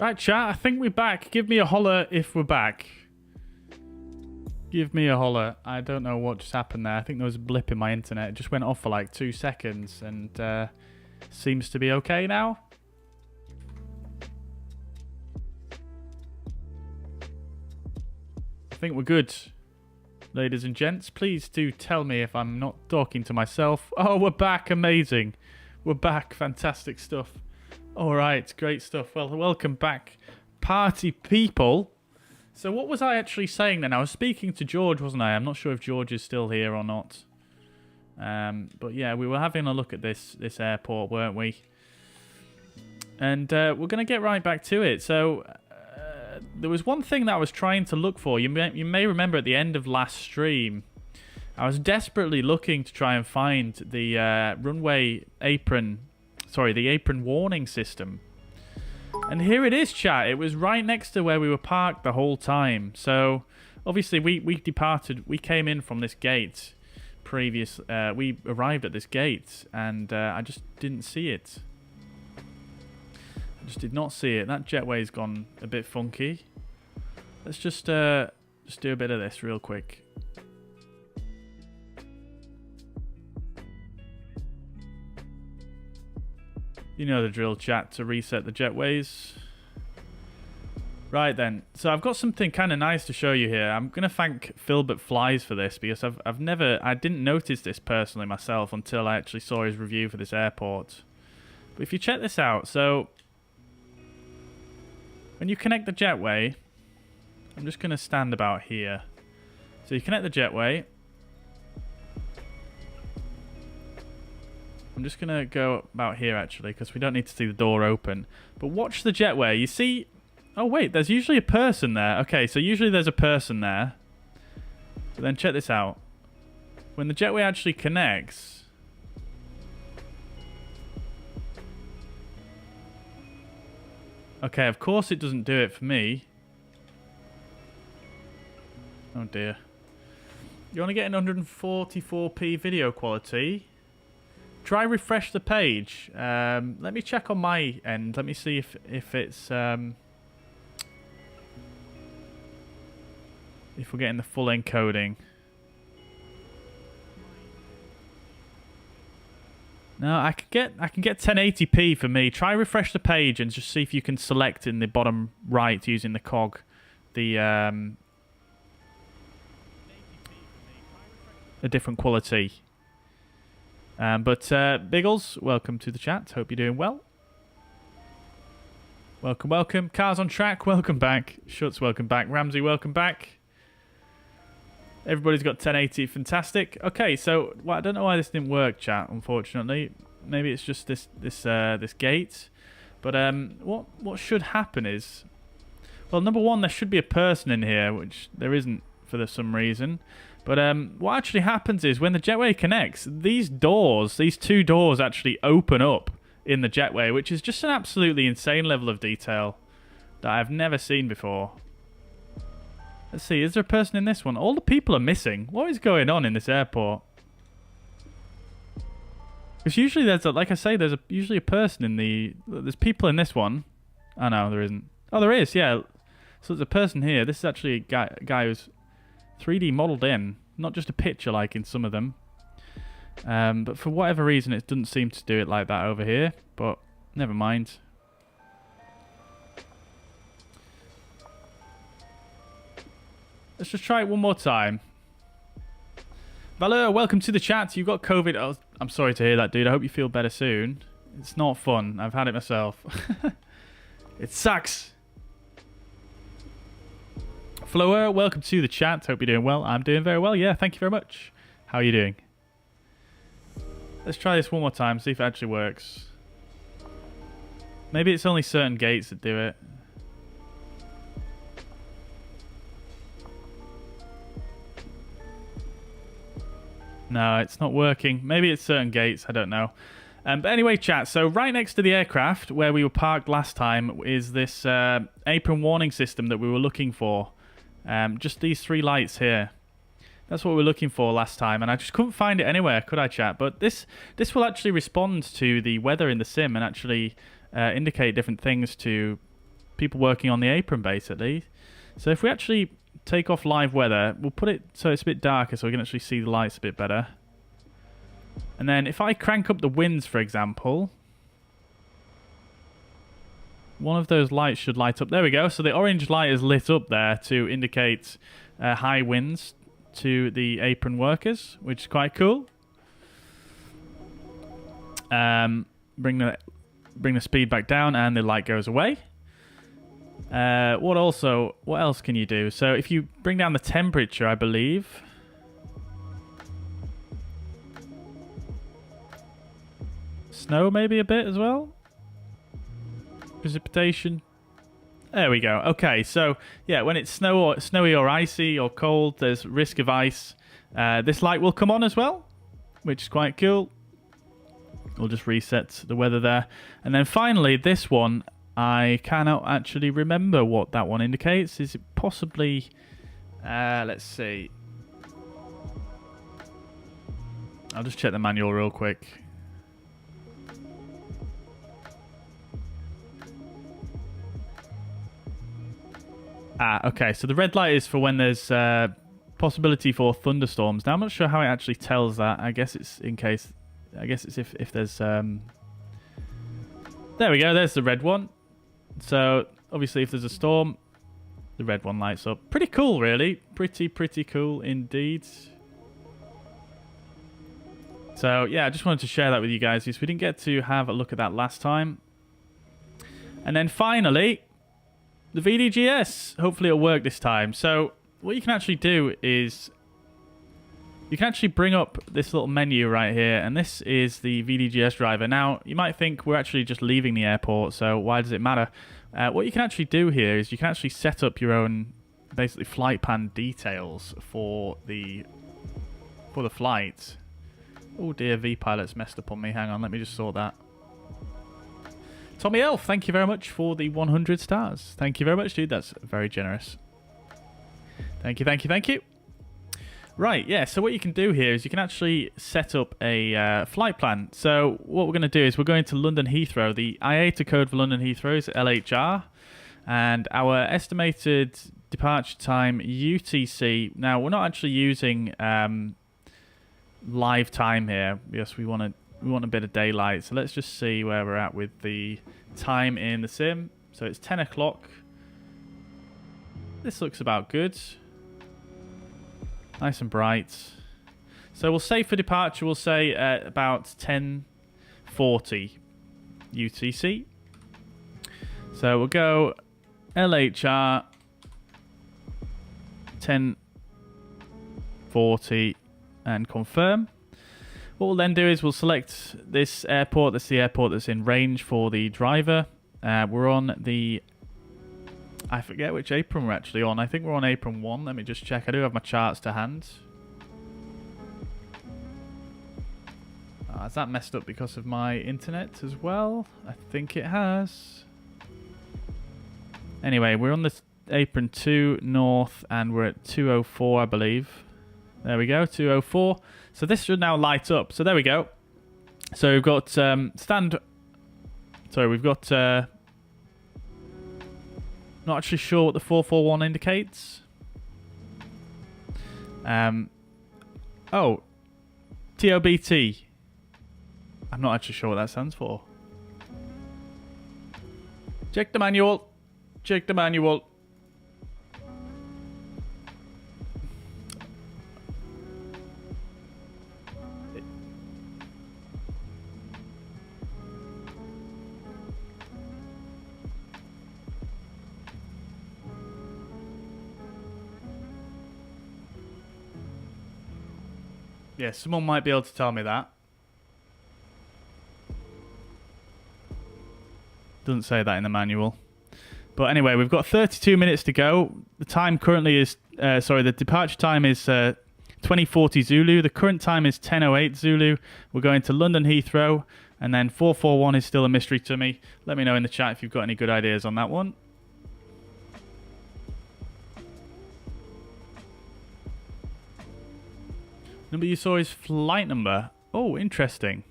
Right, chat, I think we're back. Give me a holler if we're back. Give me a holler. I don't know what just happened there. I think there was a blip in my internet. It just went off for like 2 seconds and seems to be okay now. I think we're good. Ladies and gents, please do tell me if I'm not talking to myself. Oh, we're back. Amazing. We're back. Fantastic stuff. All right. Great stuff. Well, welcome back, party people. So what was I actually saying then? I was speaking to George, wasn't I? I'm not sure if George is still here or not. But yeah, we were having a look at this airport, weren't we? And we're going to get right back to it. So there was one thing that I was trying to look for. You may remember at the end of last stream, I was desperately looking to try and find the runway apron, sorry, the apron warning system. And here it is, chat. It was right next to where we were parked the whole time. So obviously we departed, we came in from this gate previous, we arrived at this gate and I just didn't see it. Just did not see it. That jetway's gone a bit funky. Let's just do a bit of this real quick. You know the drill, chat, to reset the jetways. Right then. So I've got something kind of nice to show you here. I'm going to thank Philbert Flies for this because I didn't notice this personally myself until I actually saw his review for this airport. But if you check this out, so when you connect the jetway, I'm just going to stand about here. So you connect the jetway. I'm just going to go about here actually because we don't need to see the door open. But watch the jetway. You see... Oh wait, there's usually a person there. Okay, so usually there's a person there. But then check this out. When the jetway actually connects... Okay, of course it doesn't do it for me. Oh dear. You want to get an 144p video quality? Try refresh the page. Let me check on my end. Let me see if it's... if we're getting the full encoding. No, I can get 1080p for me. Try refresh the page and just see if you can select in the bottom right using the cog a different quality. But Biggles, welcome to the chat. Hope you're doing well. Welcome, welcome. Cars on Track, welcome back. Schutz, welcome back. Ramsey, welcome back. Everybody's got 1080, fantastic. Okay, so well, I don't know why this didn't work, chat. Unfortunately, maybe it's just this gate. But what should happen is, well, number one, there should be a person in here, which there isn't for some reason. But what actually happens is when the jetway connects, these two doors actually open up in the jetway, which is just an absolutely insane level of detail that I've never seen before. Let's see, is there a person in this one? All the people are missing. What is going on in this airport? Because usually there's like I say, there's usually a person in the... There's people in this one. Oh no, there isn't. Oh, there is, yeah. So there's a person here. This is actually a guy who's 3D modelled in. Not just a picture like in some of them. But for whatever reason, it doesn't seem to do it like that over here. But never mind. Let's just try it one more time. Valor, welcome to the chat. You got COVID. Oh, I'm sorry to hear that, dude. I hope you feel better soon. It's not fun. I've had it myself. It sucks. Flower, welcome to the chat. Hope you're doing well. I'm doing very well. Yeah, thank you very much. How are you doing? Let's try this one more time, see if it actually works. Maybe it's only certain gates that do it. No, it's not working. Maybe it's certain gates. I don't know. But anyway, chat. So right next to the aircraft where we were parked last time is this apron warning system that we were looking for. Just these 3 lights here. That's what we were looking for last time, and I just couldn't find it anywhere, could I, chat? But this will actually respond to the weather in the sim and actually indicate different things to people working on the apron basically. So if we actually take off live weather, we'll put it so it's a bit darker so we can actually see the lights a bit better. And then if I crank up the winds, for example, one of those lights should light up. There we go. So the orange light is lit up there to indicate high winds to the apron workers, which is quite cool. Bring the speed back down and the light goes away. What else can you do? So if you bring down the temperature, I believe. Snow maybe a bit as well. Precipitation. There we go. Okay, so yeah, when it's snowy or icy or cold, there's risk of ice. This light will come on as well, which is quite cool. We'll just reset the weather there. And then finally, this one, I cannot actually remember what that one indicates. Is it possibly... let's see. I'll just check the manual real quick. Okay, so the red light is for when there's possibility for thunderstorms. Now, I'm not sure how it actually tells that. I guess it's in case... I guess it's if there's... There we go, there's the red one. So, obviously, if there's a storm, the red one lights up. Pretty cool, really. Pretty cool indeed. So, yeah, I just wanted to share that with you guys because we didn't get to have a look at that last time. And then finally... the VDGS. Hopefully it'll work this time. So what you can actually do is you can actually bring up this little menu right here, and this is the VDGS driver. Now, you might think we're actually just leaving the airport, so why does it matter? What you can actually do here is you can actually set up your own, basically, flight plan details for the flight. Oh dear, V-Pilot's messed up on me. Hang on, let me just sort that. Tommy Elf, thank you very much for the 100 stars. Thank you very much, dude. That's very generous. Thank you. Right, yeah, so what you can do here is you can actually set up a flight plan. So what we're going to do is we're going to London Heathrow. The IATA code for London Heathrow is LHR. And our estimated departure time, UTC. Now, we're not actually using live time here. Yes, we want a bit of daylight. So let's just see where we're at with the time in the sim. So it's 10 o'clock. This looks about good. Nice and bright. So we'll say for departure, we'll say about 10:40 UTC. So we'll go LHR 10:40 and confirm. What we'll then do is we'll select this airport. That's the airport that's in range for the driver. We're on the... I forget which apron we're actually on. I think we're on apron 1. Let me just check. I do have my charts to hand. Has that messed up because of my internet as well? I think it has. Anyway, we're on this apron 2 north and we're at 204, I believe. There we go, 204. So this should now light up. So there we go. So we've got we've got... not actually sure what the 441 indicates. Oh, TOBT. I'm not actually sure what that stands for. Check the manual. Check the manual. Yeah, someone might be able to tell me that. Doesn't say that in the manual. But anyway, we've got 32 minutes to go. The time currently is... the departure time is 2040 Zulu. The current time is 10:08 Zulu. We're going to London Heathrow. And then 441 is still a mystery to me. Let me know in the chat if you've got any good ideas on that one. Number you saw is flight number. Oh, interesting.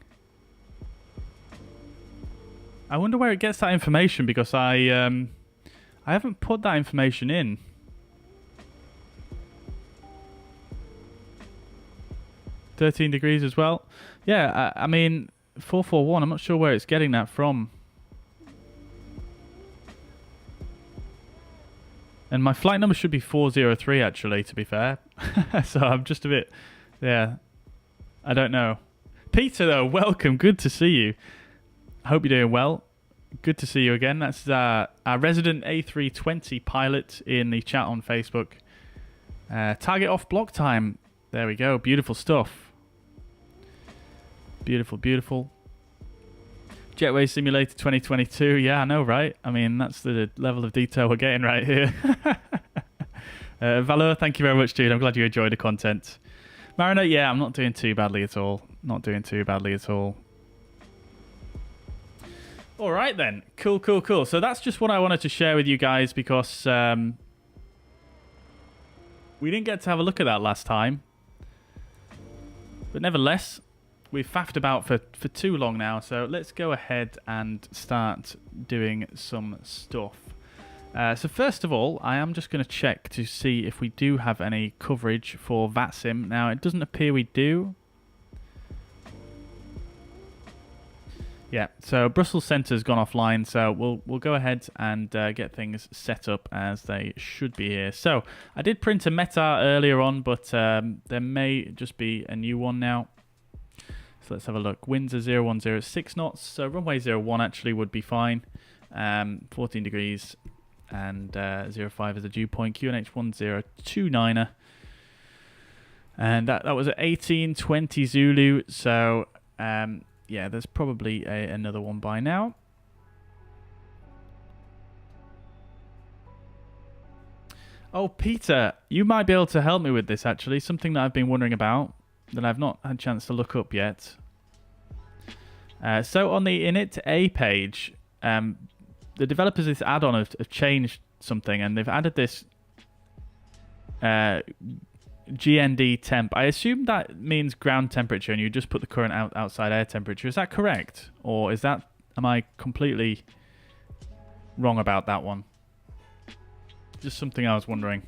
I wonder where it gets that information because I I haven't put that information in. $13 degrees as well. Yeah, I mean, 441, I'm not sure where it's getting that from. And my flight number should be 403, actually, to be fair. So I'm just a bit, yeah, I don't know. Peter, though, welcome. Good to see you. I hope you're doing well. Good to see you again. That's our resident A320 pilot in the chat on Facebook. Target off block time. There we go. Beautiful stuff. Beautiful, beautiful. Jetway Simulator 2022. Yeah, I know, right? I mean, that's the level of detail we're getting right here. Valor, thank you very much, dude. I'm glad you enjoyed the content. Mariner, yeah, I'm not doing too badly at all. Not doing too badly at all. All right, then. Cool, cool, cool. So that's just what I wanted to share with you guys because we didn't get to have a look at that last time. But nevertheless, we've faffed about for too long now, so let's go ahead and start doing some stuff. So first of all, I am just going to check to see if we do have any coverage for VATSIM. Now, it doesn't appear we do. Yeah, so Brussels Centre's gone offline, so we'll go ahead and get things set up as they should be here. So I did print a METAR earlier on, but there may just be a new one now. So let's have a look. Winds are 0106 knots, so runway 01 actually would be fine. 14 degrees and 05 is the dew point. QNH 1029er. And that was at 1820 Zulu, so yeah, there's probably another one by now. Oh, Peter, you might be able to help me with this, actually. Something that I've been wondering about that I've not had a chance to look up yet. So on the init A page, the developers of this add-on have changed something, and they've added this GND temp. I assume that means ground temperature, and you just put the current outside air temperature. Is that correct? Or am I completely wrong about that one? Just something I was wondering.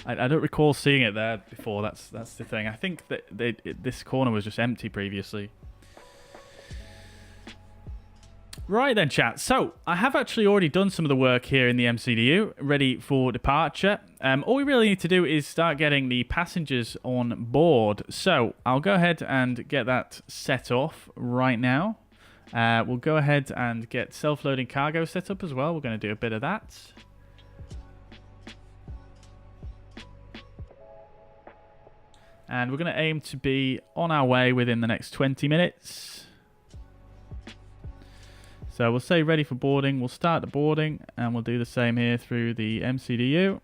I don't recall seeing it there before. That's the thing. I think that this corner was just empty previously. Right then, chat. So I have actually already done some of the work here in the MCDU, ready for departure. All we really need to do is start getting the passengers on board. So I'll go ahead and get that set off right now. We'll go ahead and get self-loading cargo set up as well. We're going to do a bit of that. And we're going to aim to be on our way within the next 20 minutes. So we'll say ready for boarding. We'll start the boarding, and we'll do the same here through the MCDU.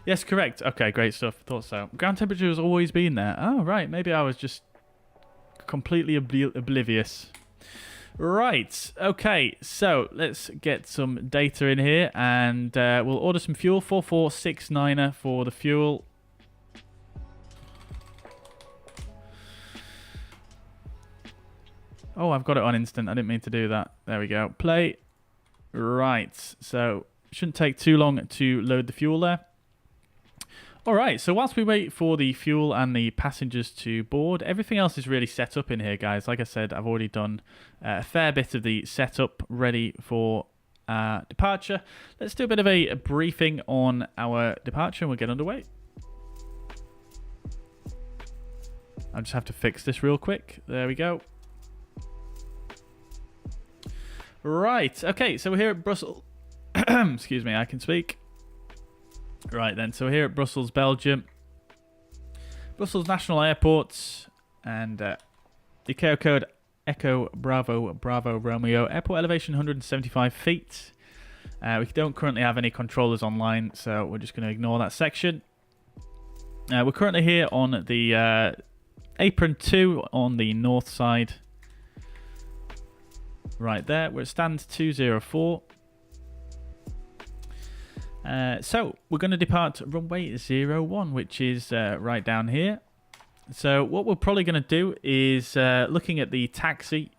Yes, correct. Okay, great stuff. Thought so. Ground temperature has always been there. Oh, right. Maybe I was just completely oblivious. Right. Okay, so let's get some data in here, and we'll order some fuel. 4469er for the fuel. Oh, I've got it on instant. I didn't mean to do that. There we go. Play. Right. So shouldn't take too long to load the fuel there. All right. So whilst we wait for the fuel and the passengers to board, everything else is really set up in here, guys. Like I said, I've already done a fair bit of the setup ready for departure. Let's do a bit of a briefing on our departure and we'll get underway. I'll just have to fix this real quick. There we go. Right, okay, so we're here at Brussels. Excuse me, I can speak. Right then, so we're here at Brussels, Belgium. Brussels National Airport, and ICAO code Echo Bravo Bravo Romeo. Airport elevation 175 feet. We don't currently have any controllers online, so we're just going to ignore that section. We're currently here on the apron 2 on the north side. Right there, we're at stand 204. So we're going to depart runway 01, which is right down here. So what we're probably going to do is looking at the taxi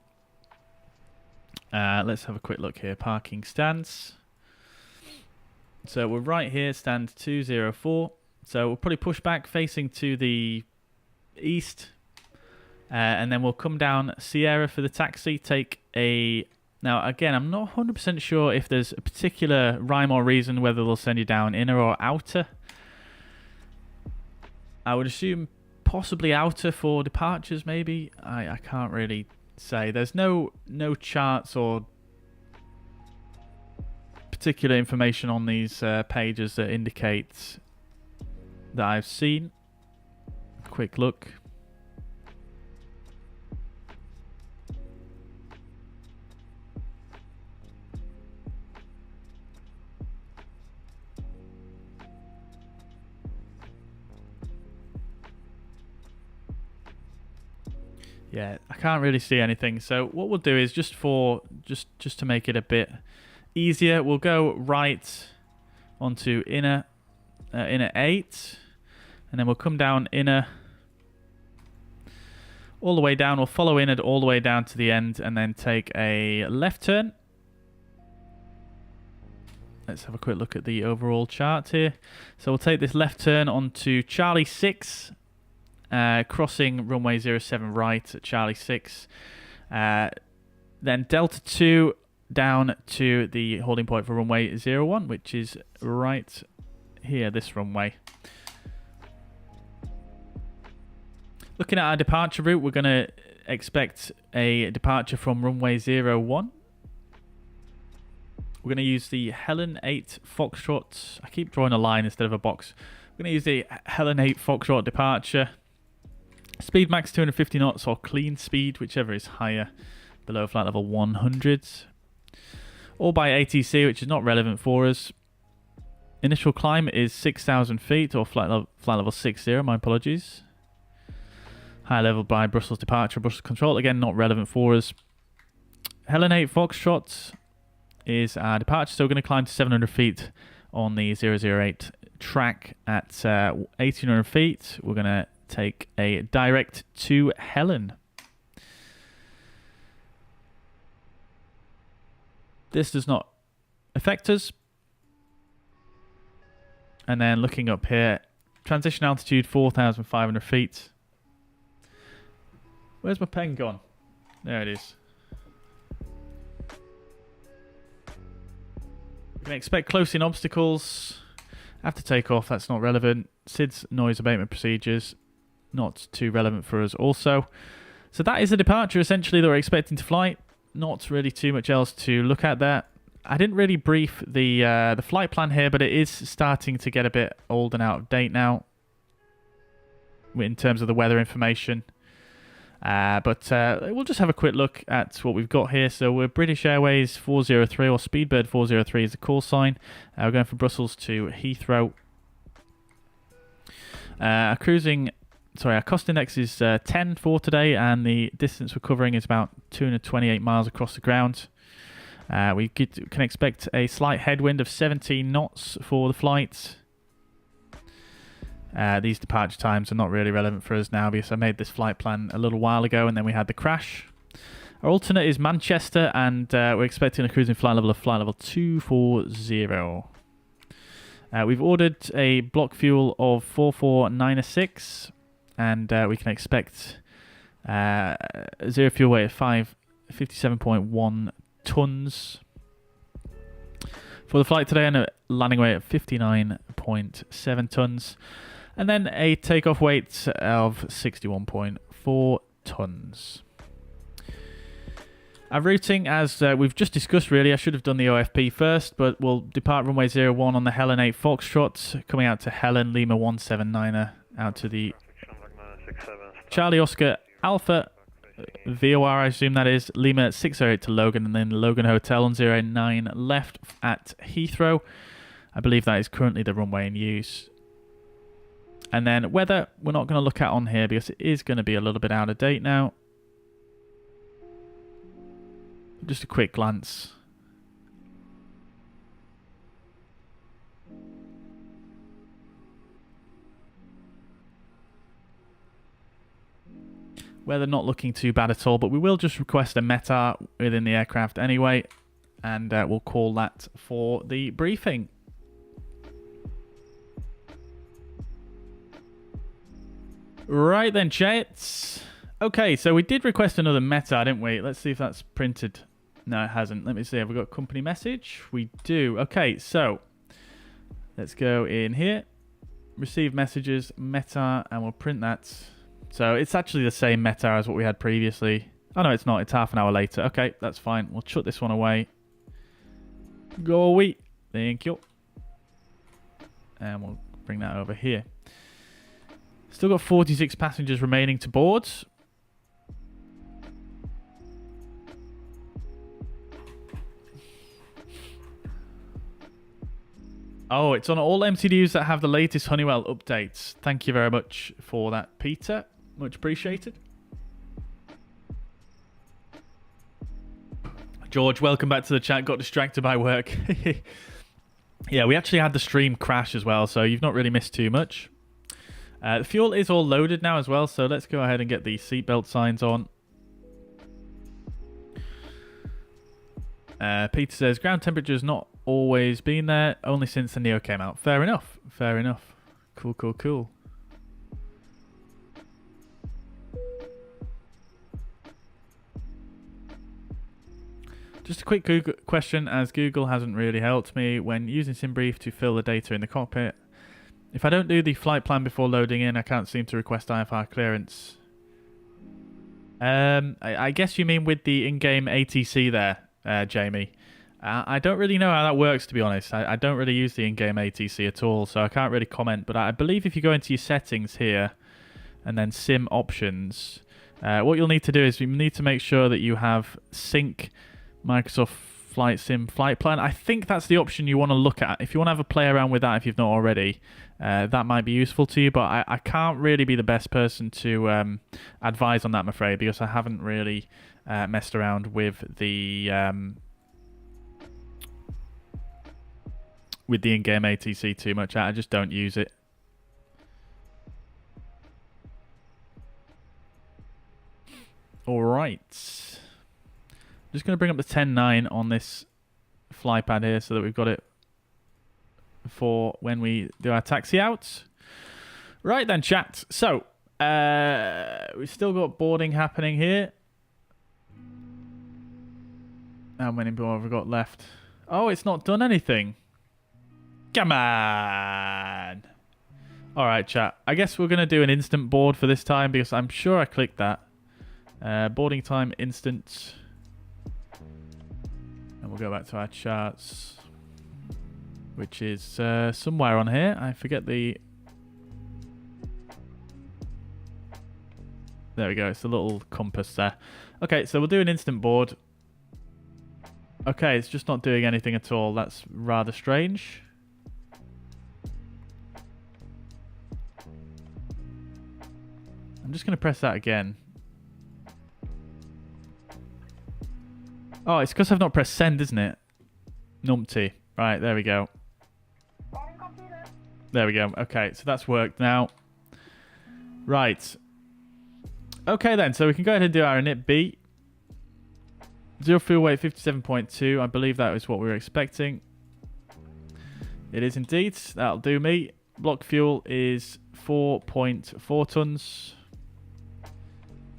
Let's have a quick look here. Parking stands. So we're right here, stand 204. So we'll probably push back facing to the east. And then we'll come down Sierra for the taxi, take a... Now, again, I'm not 100% sure if there's a particular rhyme or reason whether they'll send you down inner or outer. I would assume possibly outer for departures, maybe. I can't really say. There's no charts or particular information on these pages that indicates that I've seen. Quick look. Yeah, I can't really see anything. So what we'll do is just to make it a bit easier, we'll go right onto inner 8, and then we'll come down inner all the way down. We'll follow inner all the way down to the end, and then take a left turn. Let's have a quick look at the overall chart here. So we'll take this left turn onto Charlie 6. Crossing runway 07 right at Charlie 6. Then Delta 2 down to the holding point for runway 01, which is right here, this runway. Looking at our departure route, we're going to expect a departure from runway 01. We're going to use the Helen 8 Foxtrot. I keep drawing a line instead of a box. We're going to use the Helen 8 Foxtrot departure. Speed max 250 knots or clean speed, whichever is higher, below flight level 100. All by ATC, which is not relevant for us. Initial climb is 6,000 feet, or flight level 60, my apologies. High level by Brussels departure, Brussels control, again not relevant for us. Helen 8 Foxtrot is our departure, so we're going to climb to 700 feet on the 008 track at 1,800 feet. We're going to take a direct to Helen. This does not affect us. And then looking up here, transition altitude 4,500 feet. Where's my pen gone? There it is. We can expect close-in obstacles. After takeoff, that's not relevant. SIDS noise abatement procedures, not too relevant for us also. So that is a departure essentially that we're expecting to fly. Not really too much else to look at there. I didn't really brief the flight plan here, but it is starting to get a bit old and out of date now in terms of the weather information. But we'll just have a quick look at what we've got here. So we're British Airways 403, or Speedbird 403 is the call sign. We're going from Brussels to Heathrow. Our cost index is 10 for today, and the distance we're covering is about 228 miles across the ground. We can expect a slight headwind of 17 knots for the flight. These departure times are not really relevant for us now because I made this flight plan a little while ago and then we had the crash. Our alternate is Manchester, and we're expecting a cruising flight level of flight level 240. We've ordered a block fuel of 44906, and we can expect zero fuel weight of 57.1 tons for the flight today, and a landing weight of 59.7 tons. And then a takeoff weight of 61.4 tons. Our routing, as we've just discussed really, I should have done the OFP first, but we'll depart runway 01 on the Helen 8 Foxtrot, coming out to Helen, Lima 179er, out to the Charlie Oscar Alpha, VOR I assume that is, Lima 608 to Logan, and then Logan Hotel on 09 left at Heathrow. I believe that is currently the runway in use. And then weather, we're not going to look at on here because it is going to be a little bit out of date now. Just a quick glance. Weather not looking too bad at all, but we will just request a METAR within the aircraft anyway, and we'll call that for the briefing. Right then, jets. Okay, so we did request another METAR, didn't we? Let's see if that's printed. No, it hasn't. Let me see. Have we got a company message? We do. Okay, so let's go in here. Receive messages, METAR, and we'll print that. So it's actually the same METAR as what we had previously. Oh, no, it's not. It's half an hour later. Okay, that's fine. We'll chuck this one away. Go away. Thank you. And we'll bring that over here. Still got 46 passengers remaining to board. Oh, it's on all MCDUs that have the latest Honeywell updates. Thank you very much for that, Peter. Much appreciated. George, welcome back to the chat. Got distracted by work. Yeah, we actually had the stream crash as well, so you've not really missed too much. The fuel is all loaded now as well, so let's go ahead and get the seatbelt signs on. Peter says, ground temperature's not always been there, only since the Neo came out. Fair enough, fair enough. Cool, cool, cool. Just a quick Google question, as Google hasn't really helped me when using SimBrief to fill the data in the cockpit. If I don't do the flight plan before loading in, I can't seem to request IFR clearance. I guess you mean with the in-game ATC there, Jamie. I don't really know how that works, to be honest. I don't really use the in-game ATC at all, so I can't really comment. But I believe if you go into your settings here, and then Sim Options, what you'll need to do is you need to make sure that you have Sync Microsoft Flight Sim Flight Plan. I think that's the option you want to look at. If you want to have a play around with that, if you've not already, that might be useful to you. But I can't really be the best person to advise on that, I'm afraid, because I haven't really messed around with the in-game ATC too much. I just don't use it. All right. Just going to bring up the 10.9 on this fly pad here so that we've got it for when we do our taxi out. Right then, chat. So, we've still got boarding happening here. How many more have we got left? Oh, it's not done anything. Come on. All right, chat. I guess we're going to do an instant board for this time because I'm sure I clicked that. Boarding time instant. And we'll go back to our charts, which is somewhere on here. I forget the... There we go. It's a little compass there. Okay, so we'll do an instant board. Okay, it's just not doing anything at all. That's rather strange. I'm just going to press that again. Oh, it's because I've not pressed send, isn't it? Numpty. Right, there we go. There we go. Okay, so that's worked now. Right. Okay then, so we can go ahead and do our initB. Zero fuel weight 57.2. I believe that is what we were expecting. It is indeed. That'll do me. Block fuel is 4.4 tons.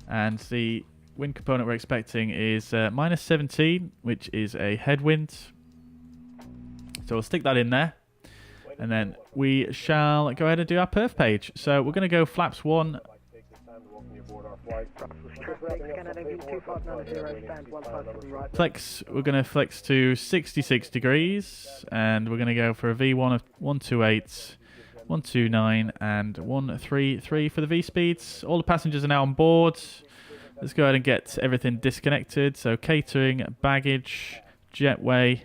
And the wind component we're expecting is minus 17, which is a headwind. So we'll stick that in there. And then we shall go ahead and do our perf page. So we're going to go flaps 1. Flex, we're going to flex to 66 degrees. And we're going to go for a V1 of 128, 129, and 133 for the V speeds. All the passengers are now on board. Let's go ahead and get everything disconnected. So catering, baggage, Jetway.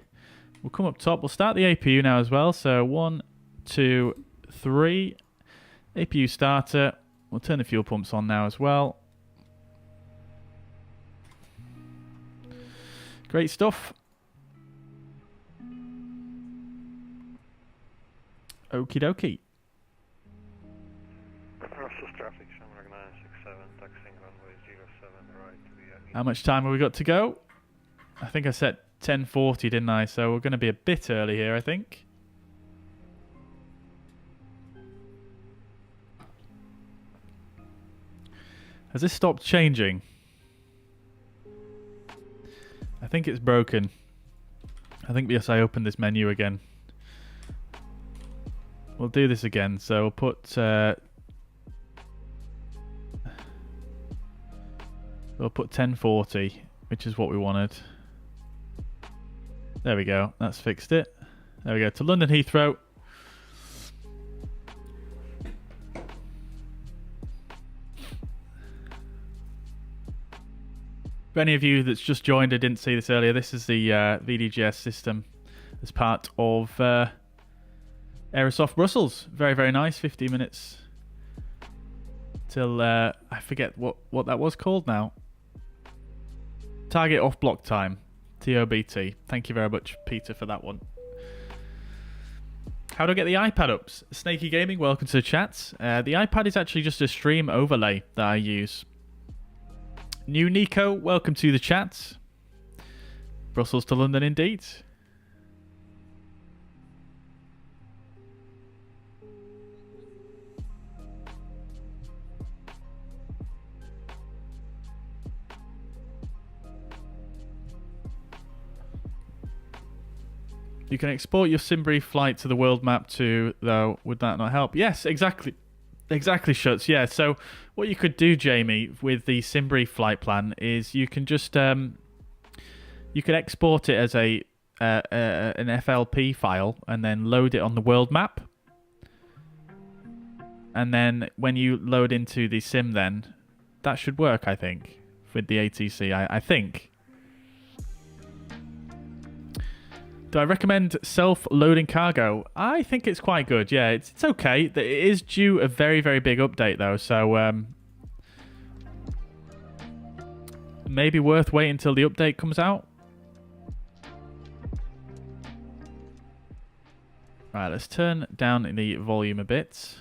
We'll come up top. We'll start the APU now as well. So 1, 2, 3. APU starter. We'll turn the fuel pumps on now as well. Great stuff. Okie dokie. Russell's traffic, How much time have we got to go? I think I set 10:40, didn't I? So we're going to be a bit early here, I think. Has this stopped changing? I think it's broken. I think because I opened this menu again. We'll do this again. So we'll put... we'll put 1040, which is what we wanted. There we go. That's fixed it. There we go. To London Heathrow. For any of you that's just joined, I didn't see this earlier. This is the VDGS system as part of Aerosoft Brussels. Very, very nice. 50 minutes till I forget what that was called now. Target off block time, TOBT. Thank you very much, Peter, for that one. How do I get the iPad up? Snaky Gaming, welcome to the chat. The iPad is actually just a stream overlay that I use. New Nico, welcome to the chat. Brussels to London indeed. You can export your Scenery flight to the world map too, though. Would that not help? Yes, exactly. Exactly, Shuts. Yeah, so what you could do, Jamie, with the Scenery flight plan is you can just you could export it as an FLP file and then load it on the world map. And then when you load into the sim, then that should work, I think, with the ATC. I think. Do I recommend self-loading cargo? I think it's quite good. Yeah, it's okay. It is due a very, very big update, though. So maybe worth waiting until the update comes out. Right, let's turn down the volume a bit.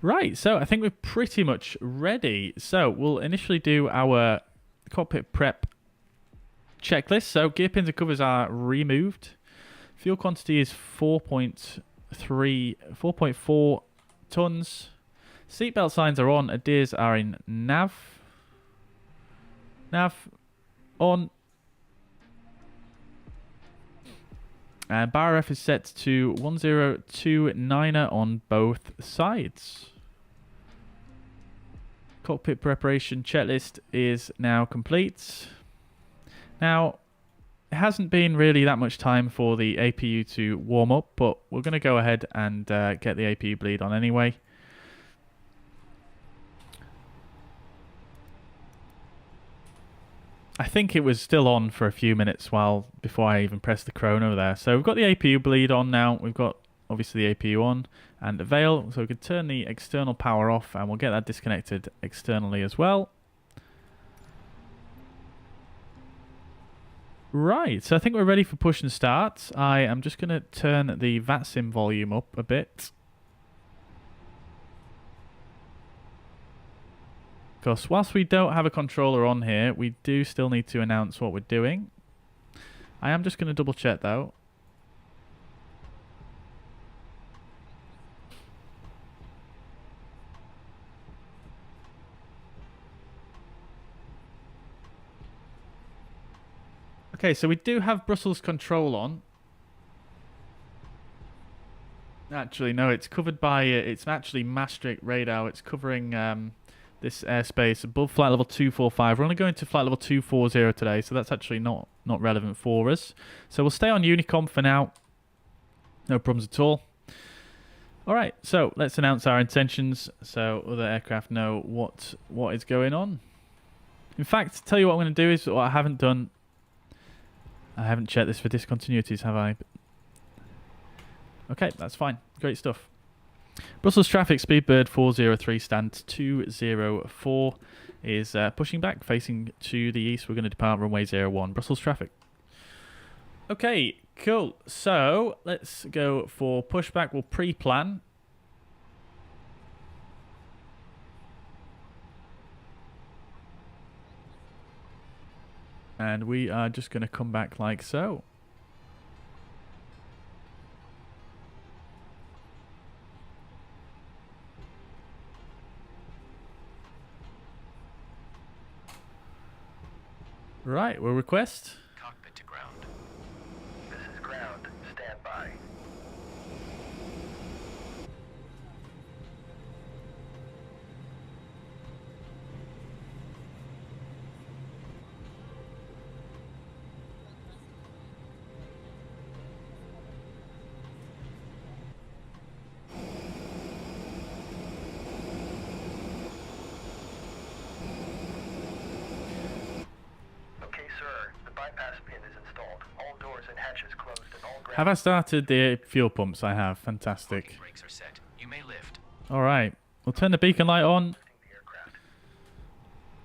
Right, so I think we're pretty much ready. So we'll initially do our cockpit prep checklist. So gear pins and covers are removed. Fuel quantity is 4.4 tons. Seatbelt signs are on. ADIRs are in nav. Nav on. And bar F is set to 1029er on both sides. Cockpit preparation checklist is now complete. Now, it hasn't been really that much time for the APU to warm up, but we're going to go ahead and get the APU bleed on anyway. I think it was still on for a few minutes before I even pressed the chrono there. So we've got the APU bleed on now. We've got obviously the APU on and avail, so we can turn the external power off and we'll get that disconnected externally as well. Right, so I think we're ready for push and start. I am just going to turn the VATSIM volume up a bit. Because whilst we don't have a controller on here, we do still need to announce what we're doing. I am just going to double check though. Okay, so we do have Brussels control on. Actually, no, it's covered by, it's actually Maastricht radar. It's covering this airspace above flight level 245. We're only going to flight level 240 today, so that's actually not relevant for us. So we'll stay on Unicom for now. No problems at all. All right, so let's announce our intentions so other aircraft know what is going on. In fact, tell you what I'm going to do is what I haven't done. I haven't checked this for discontinuities, have I? Okay, that's fine. Great stuff. Brussels traffic, Speedbird 403, stand 204 is pushing back, facing to the east. We're going to depart runway 01. Brussels traffic. Okay, cool. So let's go for pushback. We'll pre-plan. And we are just going to come back like so. Right, we'll request. Cockpit to ground. This is ground. Stand by. Have I started the fuel pumps? I have. Fantastic. Brakes are set. You may lift. All right. We'll turn the beacon light on.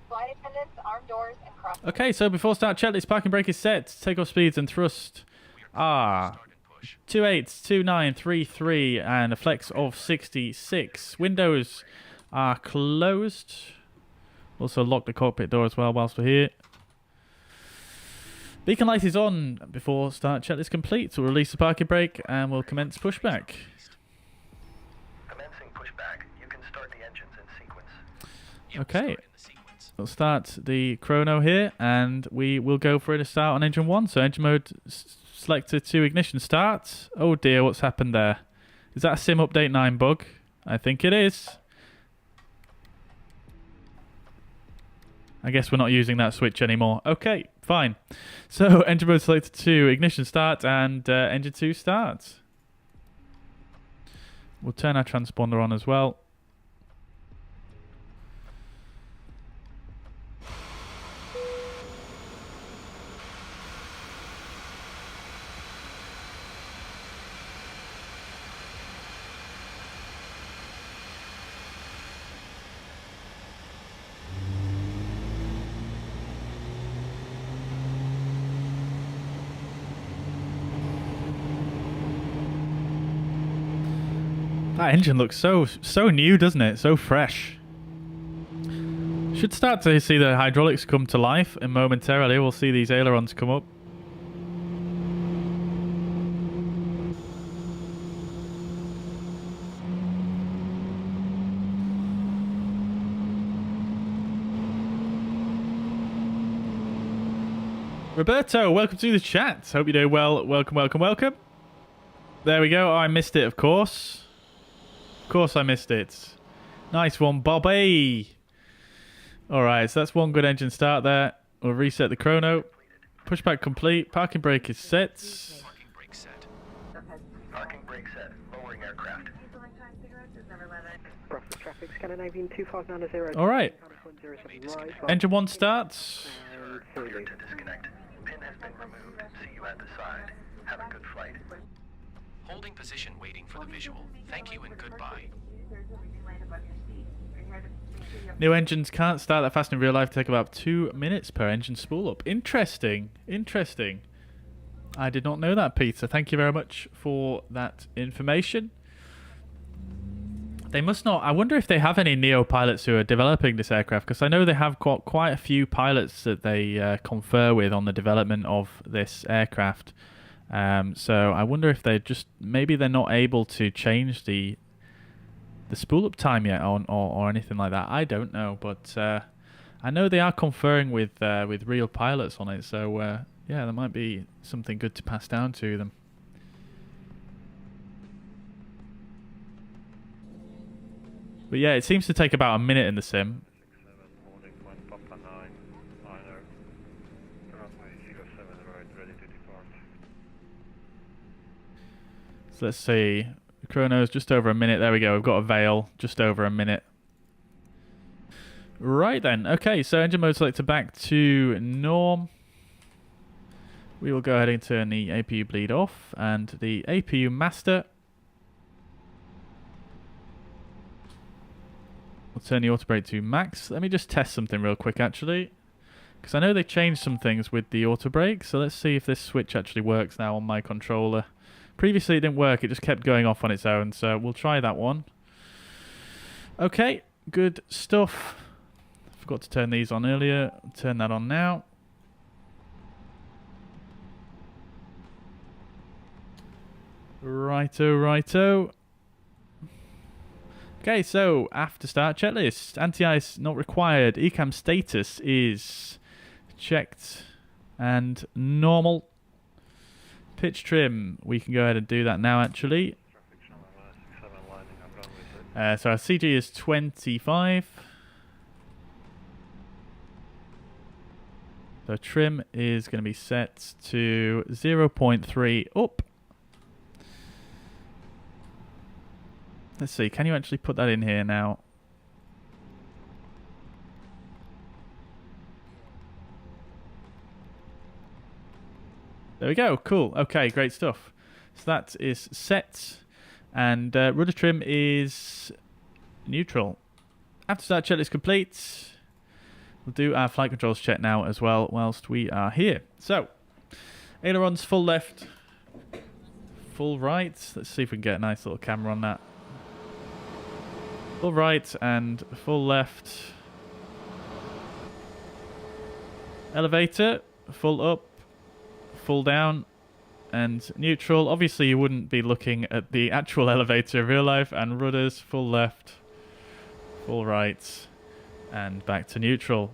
Flight attendants, arm doors, and cross. Okay, so before start checklist, parking brake is set. Takeoff speeds and thrust are 282933 and a flex of 66. Windows are closed. Also lock the cockpit door as well whilst we're here. Beacon light is on before start checklist complete. So we'll release the parking brake and we'll commence pushback. Commencing pushback. You can start the engines in sequence. Okay. We'll start the chrono here and we will go for a start on engine 1. So engine mode selected to ignition start. Oh dear, what's happened there? Is that a Sim Update 9 bug? I think it is. I guess we're not using that switch anymore. Okay, fine. So engine mode selected to ignition start and engine 2 start. We'll turn our transponder on as well. That engine looks so new, doesn't it? So fresh. Should start to see the hydraulics come to life, and momentarily we'll see these ailerons come up. Roberto, welcome to the chat. Hope you're doing well. Welcome, welcome, welcome. There we go. Oh, I missed it, of course. Of course I missed it. Nice one, Bobby. Alright, so that's one good engine start there. We'll reset the chrono. Pushback complete. Parking brake is set. Parking brake set. Parking brake set. Lowering aircraft. Alright. Engine 1 starts. Clear to disconnect. Pin has been removed. See you at the side. Have a good flight. Holding position waiting for the visual. Thank you and goodbye. New engines can't start that fast in real life. Take about 2 minutes per engine spool up. Interesting. Interesting. I did not know that, Peter. Thank you very much for that information. They must not... I wonder if they have any Neo pilots who are developing this aircraft, because I know they have got quite a few pilots that they confer with on the development of this aircraft. So I wonder if they just... Maybe they're not able to change the spool up time yet or anything like that. I don't know, but I know they are conferring with real pilots on it. So yeah, there might be something good to pass down to them. But yeah, it seems to take about a minute in the sim. So let's see. The chrono's just over a minute. There we go. We've got a veil. Just over a minute. Right then. Okay, so engine mode selected back to norm. We will go ahead and turn the APU bleed off and the APU master. We'll turn the auto brake to max. Let me just test something real quick actually, because I know they changed some things with the auto brake. So let's see if this switch actually works now on my controller. Previously it didn't work, it just kept going off on its own, so we'll try that one. Okay, good stuff. Forgot to turn these on earlier. Turn that on now. Righto, righto. Okay, so after start checklist. Anti-ice not required. Ecam status is checked and normal. Pitch trim, we can go ahead and do that now actually. So our CG is 25. So trim is going to be set to 0.3 up. Let's see, can you actually put that in here now? There we go, cool. Okay, great stuff. So that is set. And rudder trim is neutral. After start check is complete, we'll do our flight controls check now as well whilst we are here. So, ailerons full left, full right. Let's see if we can get a nice little camera on that. Full right and full left. Elevator, full up, full down, and neutral. Obviously you wouldn't be looking at the actual elevator in real life. And rudders, full left, full right, and back to neutral.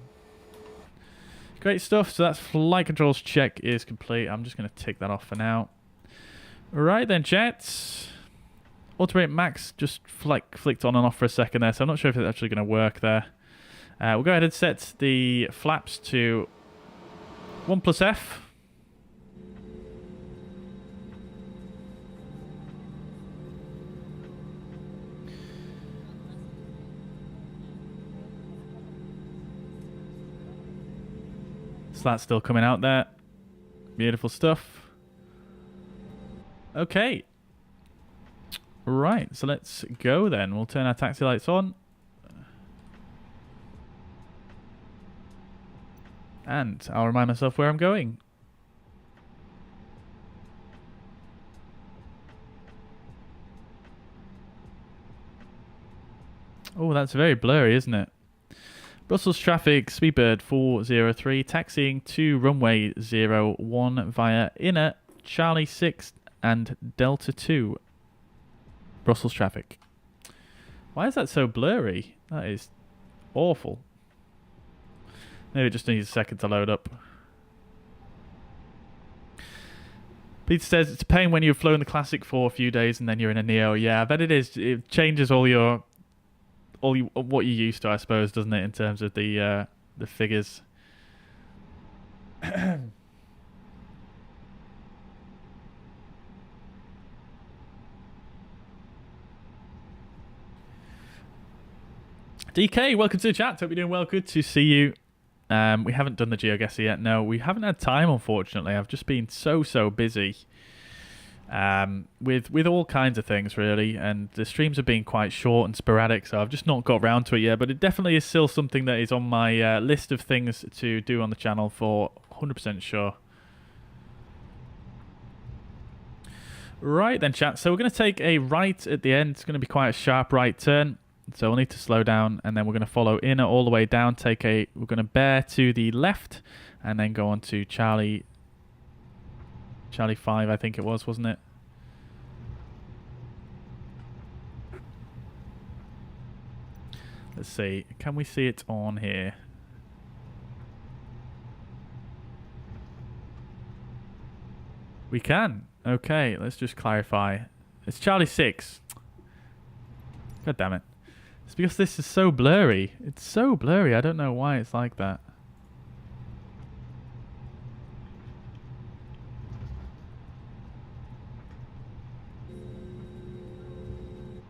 Great stuff. So that's flight controls check is complete. I'm just going to tick that off for now. Right then, jets. Automate max just flicked on and off for a second there, so I'm not sure if it's actually going to work there. We'll go ahead and set the flaps to 1+F. So that's still coming out there. Beautiful stuff. Okay. Right, so let's go then. We'll turn our taxi lights on. And I'll remind myself where I'm going. Oh, that's very blurry, isn't it? Brussels traffic, Speedbird 403, taxiing to runway 01 via Inner, Charlie 6 and Delta 2. Brussels traffic. Why is that so blurry? That is awful. Maybe it just needs a second to load up. Peter says it's a pain when you've flown the Classic for a few days and then you're in a Neo. Yeah, I bet it is. It changes what you're used to, I suppose, doesn't it, in terms of the figures. DK, welcome to the chat. Hope you're doing well. Good to see you. We haven't done the GeoGuessr yet. No, we haven't had time, unfortunately. I've just been so busy with all kinds of things, really. And the streams have been quite short and sporadic, so I've just not got around to it yet. But it definitely is still something that is on my list of things to do on the channel for 100% sure. Right then, chat. So we're going to take a right at the end. It's going to be quite a sharp right turn. So we'll need to slow down, and then we're going to follow Inner all the way down. We're going to bear to the left, and then go on to Charlie 5, I think it was, wasn't it? Let's see. Can we see it on here? We can. Okay, let's just clarify. It's Charlie 6. God damn it. It's because this is so blurry. It's so blurry. I don't know why it's like that.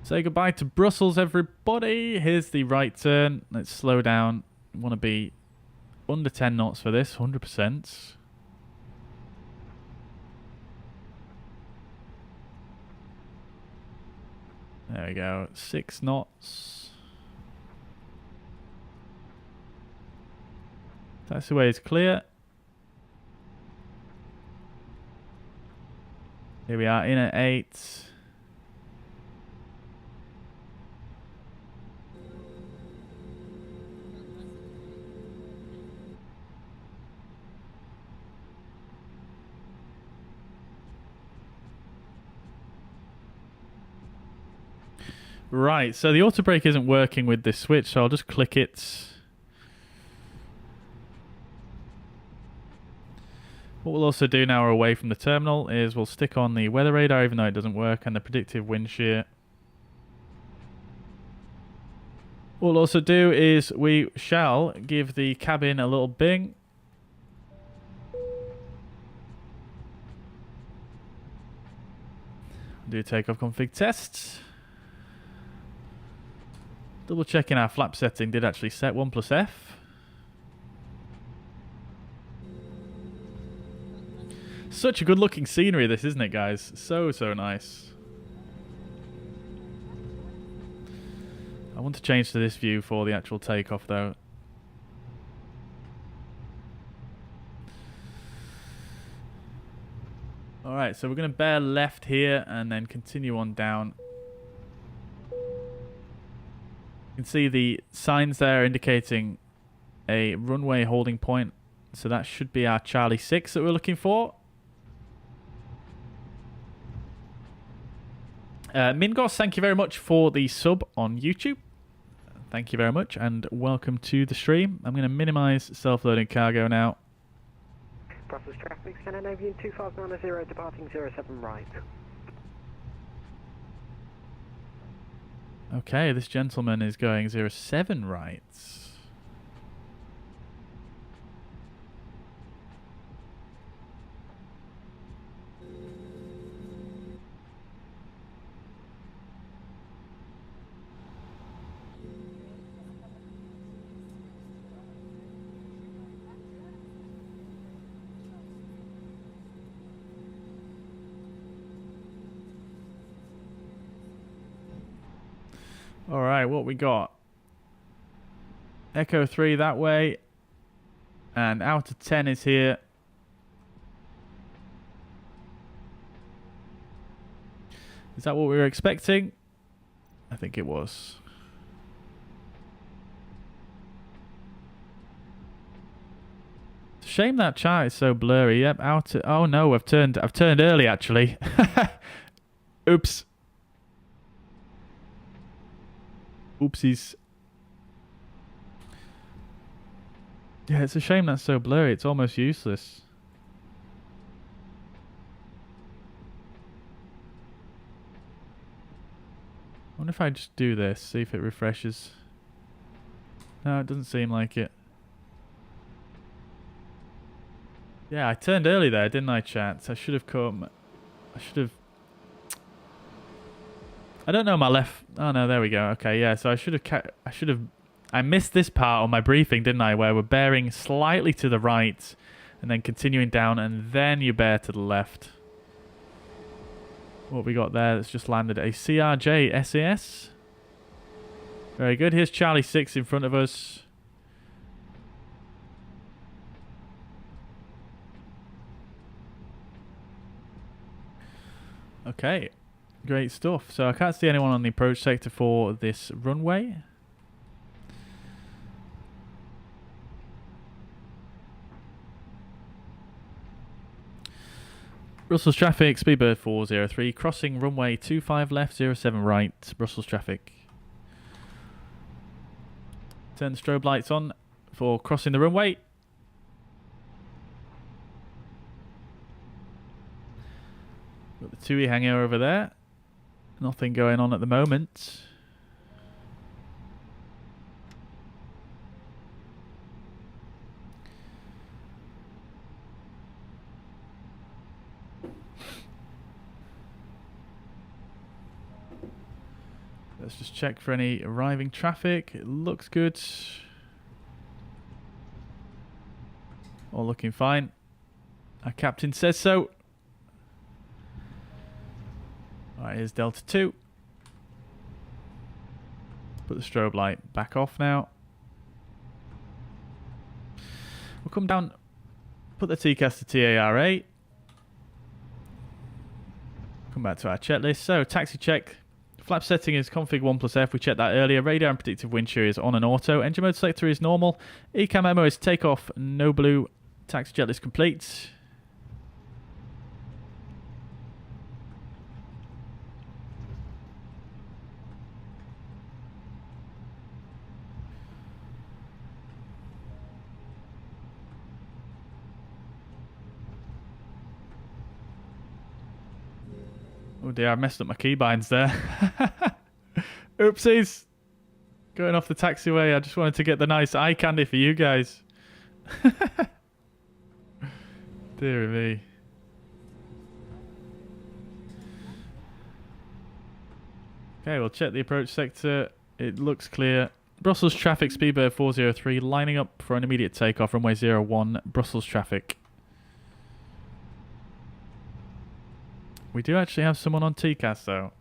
Say goodbye to Brussels, everybody. Here's the right turn. Let's slow down. We want to be under 10 knots for this, 100%. There we go. 6 knots. Taxiway is clear. Here we are in at 8. Right, so the auto brake isn't working with this switch, so I'll just click it. What we'll also do now we're away from the terminal is we'll stick on the weather radar, even though it doesn't work, and the predictive wind shear. What we'll also do is we shall give the cabin a little bing. Do a takeoff config test. Double checking our flap setting did actually set 1+F. Such a good looking scenery this, isn't it, guys? So nice. I want to change to this view for the actual takeoff though. Alright, so we're going to bear left here and then continue on down. You can see the signs there indicating a runway holding point. So that should be our Charlie 6 that we're looking for. Mingos, thank you very much for the sub on YouTube. Thank you very much and welcome to the stream. I'm going to minimize self-loading cargo now. Brussels traffic, Scandinavian 2590 departing 07 right. Okay, this gentleman is going 07 right. Alright, what we got? Echo 3 that way. And outer 10 is here. Is that what we were expecting? I think it was. It's a shame that chart is so blurry. Yep, outer. Oh no, I've turned early actually. Oops. Oopsies. Yeah, it's a shame that's so blurry. It's almost useless. I wonder if I just do this, see if it refreshes. No, it doesn't seem like it. Yeah, I turned early there, didn't I, chat? I should have come. I should have. I don't know my left. Oh no, there we go. Okay, yeah. So I should have. I missed this part on my briefing, didn't I? Where we're bearing slightly to the right, and then continuing down, and then you bear to the left. What we got there? That's just landed a CRJ SAS. Very good. Here's Charlie 6 in front of us. Okay. Great stuff. So I can't see anyone on the approach sector for this runway. Brussels traffic, Speedbird 403, crossing runway 25 left, 07 right, Brussels traffic. Turn the strobe lights on for crossing the runway. Got the TUI hangar over there. Nothing going on at the moment. Let's just check for any arriving traffic. It looks good. All looking fine. Our captain says so. Alright, here's Delta 2. Put the strobe light back off now. We'll come down, put the TCAS to TAR8. Come back to our checklist. So, taxi check. Flap setting is config 1+F. We checked that earlier. Radar and predictive wind shear is on and auto. Engine mode selector is normal. ECAM memo is takeoff, no blue. Taxi checklist complete. Oh dear, I messed up my keybinds there. Oopsies. Going off the taxiway. I just wanted to get the nice eye candy for you guys. Dear me. Okay, we'll check the approach sector. It looks clear. Brussels traffic, Speedbird 403, lining up for an immediate takeoff, runway 01, Brussels traffic. We do actually have someone on TCAS though.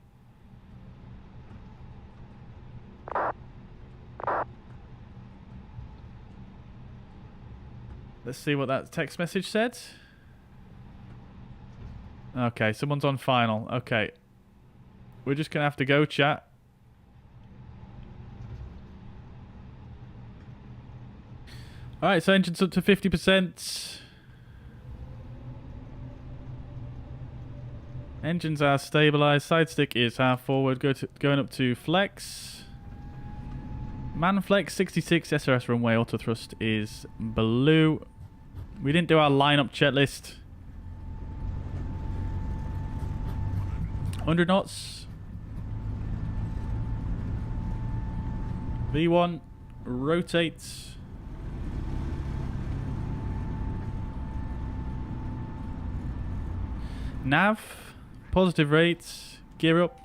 Let's see what that text message said. Okay, someone's on final. Okay. We're just going to have to go, chat. Alright, so engine's up to 50%. Engines are stabilized. Side stick is half forward. Going up to flex. Man flex 66. SRS runway auto thrust is blue. We didn't do our lineup checklist. 100 knots. V1 rotate. Nav positive rates. Gear up.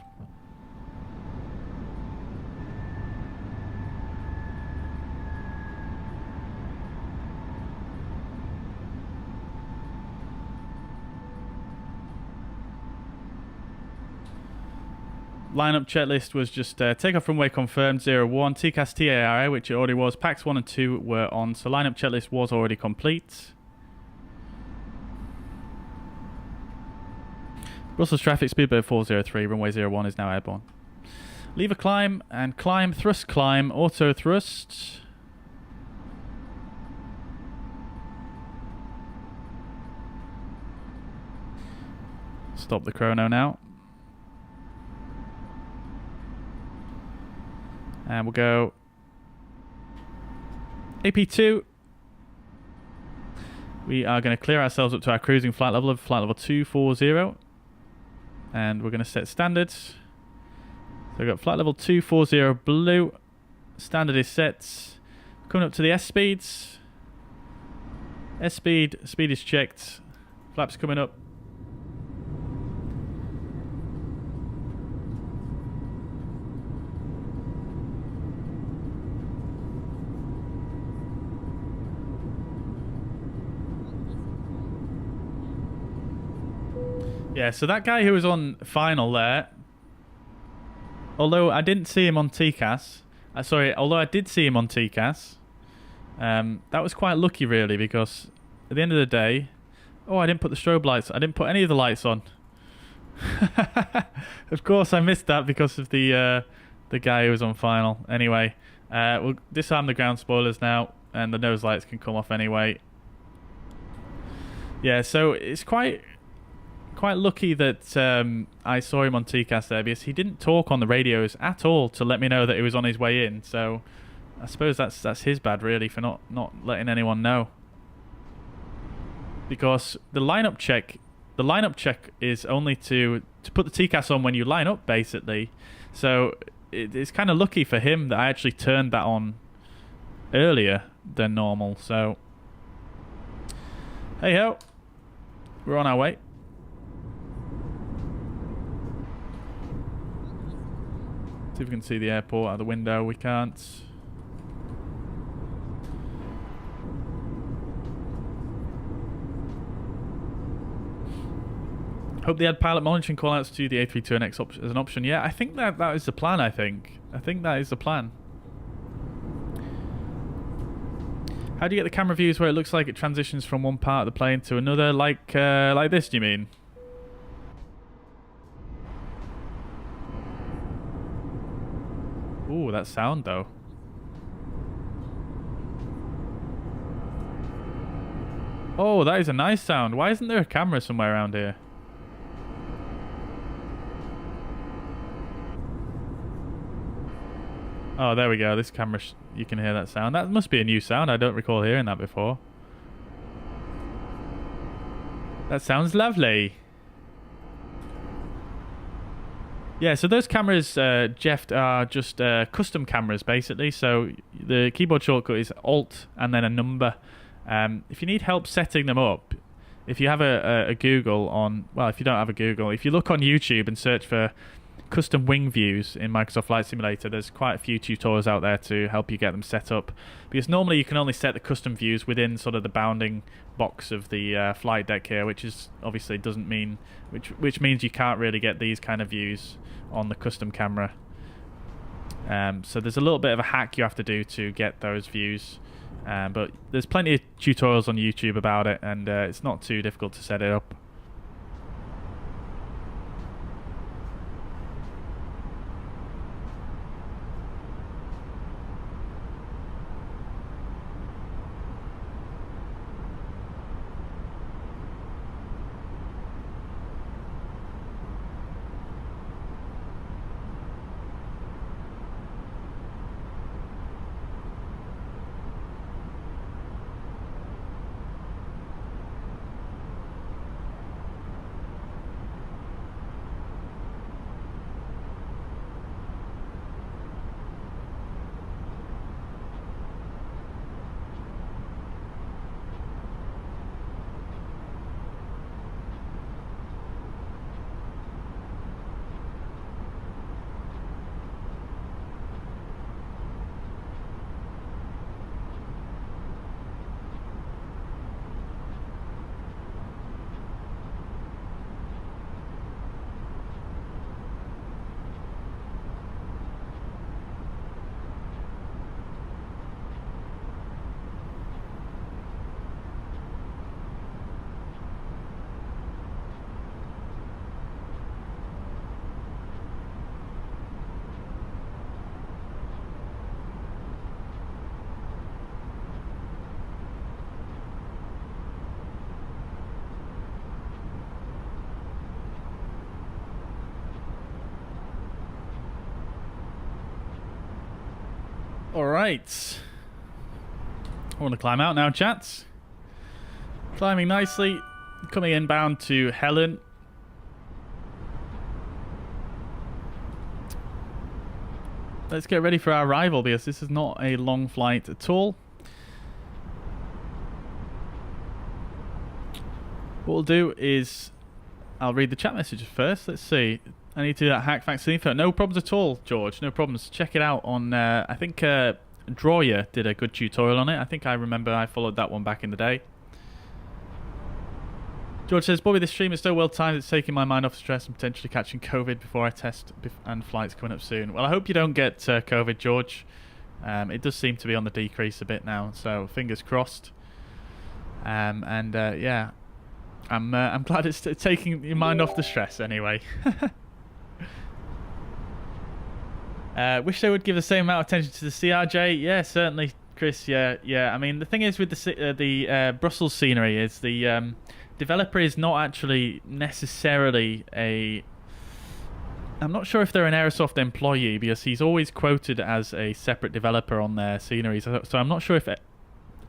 Lineup checklist was just takeoff runway confirmed 01, TCAS TARA, which it already was. Packs 1 and 2 were on, so lineup checklist was already complete. Brussels traffic, Speedbird 403, runway 01 is now airborne. Lever climb and climb, thrust climb, auto thrust. Stop the chrono now. And we'll go AP2. We are going to clear ourselves up to our cruising flight level of flight level 240. And we're going to set standards. So we've got flight level 240 blue. Standard is set. Coming up to the S speeds. S speed is checked. Flaps coming up. Yeah, so that guy who was on final there, although I didn't see him on TCAS, although I did see him on TCAS, that was quite lucky really, because at the end of the day, oh, I didn't put the strobe lights, I didn't put any of the lights on. Of course I missed that because of the guy who was on final. Anyway, we'll disarm the ground spoilers now, and the nose lights can come off anyway. Yeah, so it's quite lucky that I saw him on TCAS there, because he didn't talk on the radios at all to let me know that he was on his way in. So I suppose that's his bad really for not letting anyone know. Because the lineup check is only to put the TCAS on when you line up basically. So it's kind of lucky for him that I actually turned that on earlier than normal. So hey ho, we're on our way. See if we can see the airport out the window. We can't. Hope they had pilot monitoring callouts to the A32NX as an option. Yeah, I think that is the plan. I think that is the plan. How do you get the camera views where it looks like it transitions from one part of the plane to another, like this? Do you mean? Ooh, that sound though. Oh, that is a nice sound. Why isn't there a camera somewhere around here? Oh, there we go. This camera, you can hear that sound. That must be a new sound. I don't recall hearing that before. That sounds lovely. Yeah, so those cameras, Jeff, are just custom cameras, basically. So the keyboard shortcut is Alt and then a number. If you need help setting them up, if you have a Google on... Well, if you don't have a Google, if you look on YouTube and search for custom wing views in Microsoft Flight Simulator, there's quite a few tutorials out there to help you get them set up, because normally you can only set the custom views within sort of the bounding box of the flight deck here, which is obviously doesn't mean which means you can't really get these kind of views on the custom camera. So there's a little bit of a hack you have to do to get those views, but there's plenty of tutorials on YouTube about it, and it's not too difficult to set it up. Alright. I want to climb out now, chats. Climbing nicely. Coming inbound to Helen. Let's get ready for our arrival, because this is not a long flight at all. What we'll do is... I'll read the chat messages first. Let's see. I need to do that hack vaccine info. No problems at all, George. No problems. Check it out on... I think Drawyer did a good tutorial on it. I think I remember I followed that one back in the day. George says, Bobby, this stream is so well timed, it's taking my mind off stress and potentially catching COVID before I test, and flights coming up soon. Well, I hope you don't get COVID, George. It does seem to be on the decrease a bit now, so fingers crossed. Yeah, I'm glad it's taking your mind off the stress anyway. Wish they would give the same amount of attention to the CRJ. Yeah, certainly, Chris. Yeah. I mean, the thing is with the Brussels scenery is the developer is not actually necessarily a... I'm not sure if they're an Aerosoft employee, because he's always quoted as a separate developer on their scenery. So I'm not sure if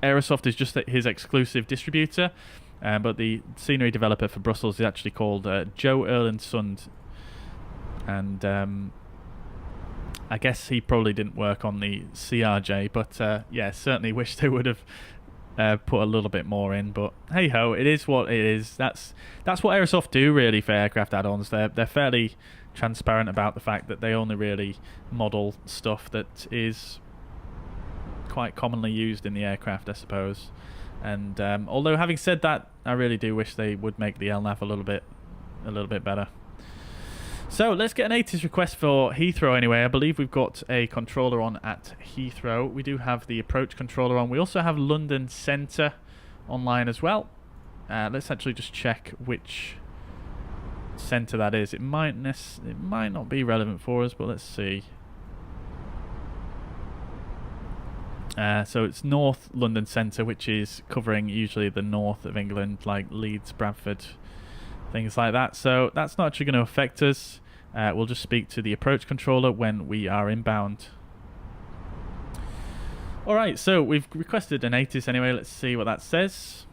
Aerosoft is just his exclusive distributor, but the scenery developer for Brussels is actually called Joe Erlendsund. And I guess he probably didn't work on the CRJ, but yeah, certainly wish they would have put a little bit more in. But hey ho, it is what it is. That's what Aerosoft do really for aircraft add-ons. They're fairly transparent about the fact that they only really model stuff that is quite commonly used in the aircraft, I suppose. And although having said that, I really do wish they would make the LNAV a little bit better. So let's get an ATIS request for Heathrow anyway. I believe we've got a controller on at Heathrow. We do have the approach controller on. We also have London Centre online as well. Let's actually just check which centre that is. It might not be relevant for us, but let's see. So it's North London Centre, which is covering usually the north of England, like Leeds, Bradford, things like that. So that's not actually going to affect us. We'll just speak to the approach controller when we are inbound. Alright, so we've requested an ATIS anyway. Let's see what that says.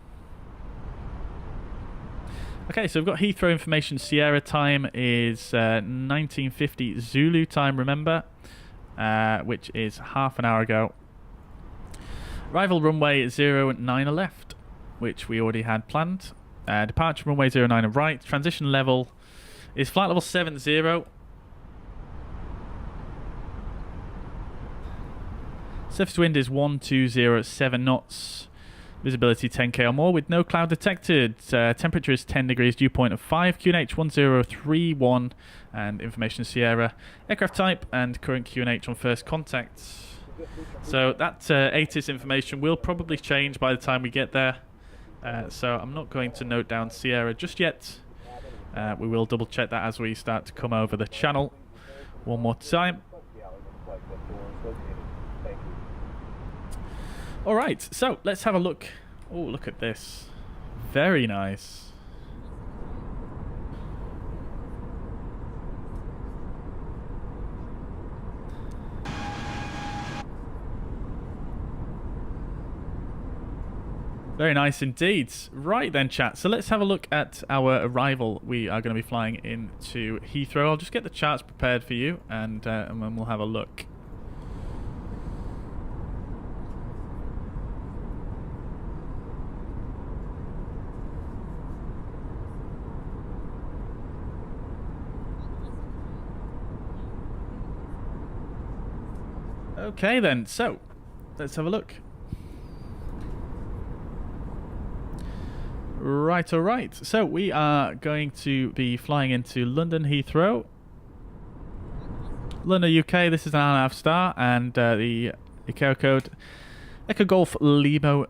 Okay, so we've got Heathrow information. Sierra time is 1950 Zulu time, remember, which is half an hour ago. Arrival runway 09 left, which we already had planned. Departure runway 09 right. Transition level is flight level 70. Surface wind is 1207 knots. Visibility 10k or more with no cloud detected. Temperature is 10 degrees. Dew point of 5. QNH 1031 and information Sierra. Aircraft type and current QNH on first contact. So that ATIS information will probably change by the time we get there. So I'm not going to note down Sierra just yet. We will double check that as we start to come over the channel one more time. Alright, so let's have a look. Oh, look at this. Very nice. Very nice indeed. Right then, chat. So let's have a look at our arrival. We are going to be flying into Heathrow. I'll just get the charts prepared for you, and then we'll have a look. Okay then, so let's have a look. Right, alright. So we are going to be flying into London Heathrow. London, UK, this is an RNAV star, and the ICAO code Echo Golf Lima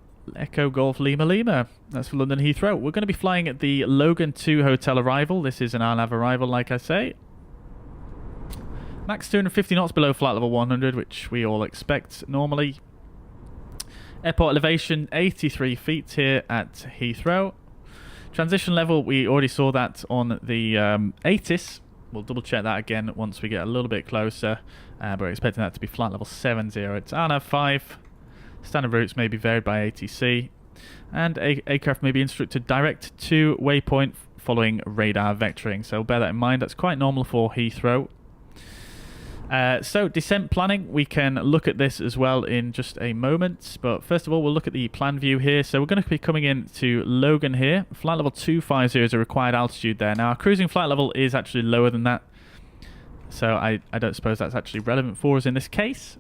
Lima. That's for London Heathrow. We're going to be flying at the Logan 2 hotel arrival. This is an RNAV arrival, like I say. Max 250 knots below flight level 100, which we all expect normally. Airport elevation 83 feet here at Heathrow. Transition level, we already saw that on the ATIS. We'll double check that again once we get a little bit closer. But we're expecting that to be flight level 70. It's RNAV 5. Standard routes may be varied by ATC. And aircraft may be instructed direct to waypoint following radar vectoring. So bear that in mind. That's quite normal for Heathrow. So descent planning, we can look at this as well in just a moment, but first of all we'll look at the plan view here. So we're going to be coming into Logan here. Flight level 250 is a required altitude there. Now our cruising flight level is actually lower than that, so I don't suppose that's actually relevant for us in this case.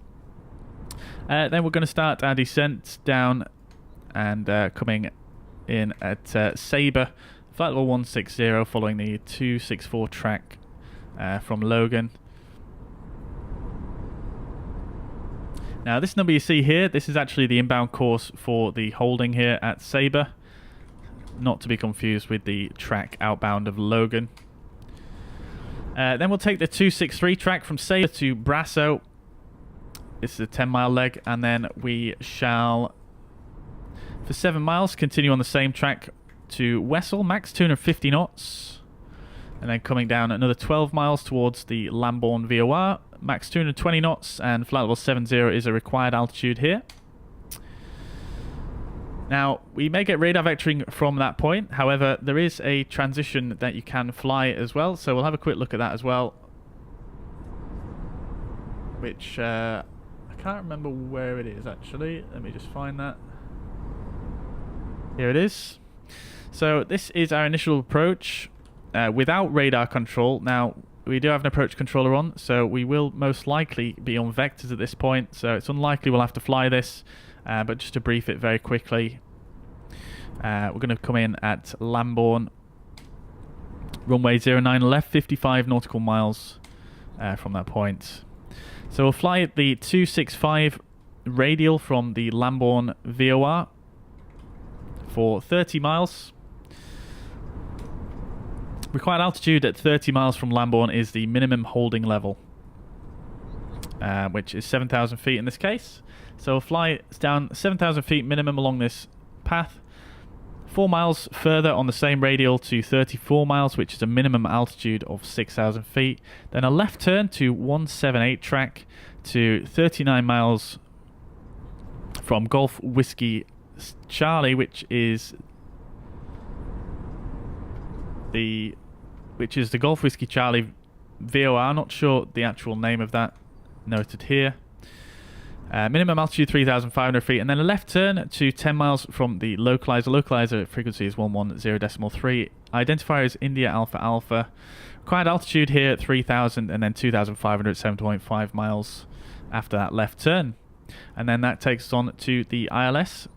Then we're going to start our descent down and coming in at Sabre, flight level 160 following the 264 track from Logan. Now this number you see here, this is actually the inbound course for the holding here at Sabre. Not to be confused with the track outbound of Logan. Then we'll take the 263 track from Sabre to Brasso. This is a 10-mile leg, and then we shall, for 7 miles, continue on the same track to Wessel, max 250 knots. And then coming down another 12 miles towards the Lambourne VOR. Max 220 knots, and flight level 70 is a required altitude here. Now, we may get radar vectoring from that point. However, there is a transition that you can fly as well. So we'll have a quick look at that as well. Which, I can't remember where it is actually. Let me just find that. Here it is. So this is our initial approach without radar control. Now, we do have an approach controller on, so we will most likely be on vectors at this point, so it's unlikely we'll have to fly this, but just to brief it very quickly, we're going to come in at Lambourne, runway 09 left, 55 nautical miles from that point. So we'll fly at the 265 radial from the Lambourne VOR for 30 miles. Required altitude at 30 miles from Lambourne is the minimum holding level, which is 7,000 feet in this case. So we'll fly down 7,000 feet minimum along this path. 4 miles further on the same radial to 34 miles, which is a minimum altitude of 6,000 feet. Then a left turn to 178 track to 39 miles from Golf Whiskey Charlie, which is which is the Golf Whiskey Charlie VOR. Not sure the actual name of that, noted here. Minimum altitude 3,500 feet, and then a left turn to 10 miles from the localizer. Localizer frequency is 110.3. Identifier is India Alpha Alpha. Required altitude here 3,000, and then 2,500 at 7.5 miles after that left turn. And then that takes us on to the ILS.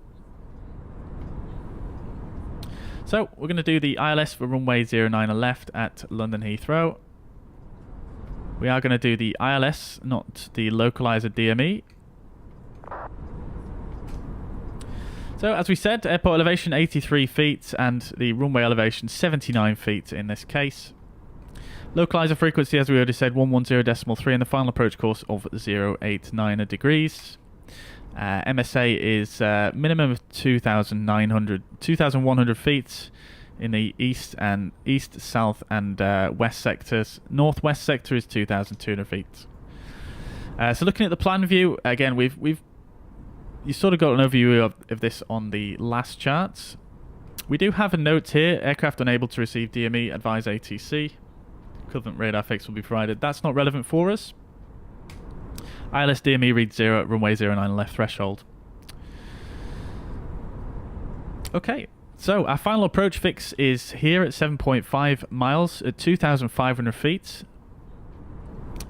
So we're going to do the ILS for runway 09 left at London Heathrow. We are going to do the ILS, not the localizer DME. So as we said, airport elevation 83 feet and the runway elevation 79 feet in this case. Localizer frequency, as we already said, 110.3, and the final approach course of 089 degrees. MSA is minimum of 2,100 feet in the east, south, and west sectors. Northwest sector is 2,200 feet. So looking at the plan view, again, you sort of got an overview of this on the last charts. We do have a note here: aircraft unable to receive DME, advise ATC. Equivalent radar fix will be provided. That's not relevant for us. ILS DME reads 0 at runway 09 left threshold. Okay, so our final approach fix is here at 7.5 miles at 2,500 feet.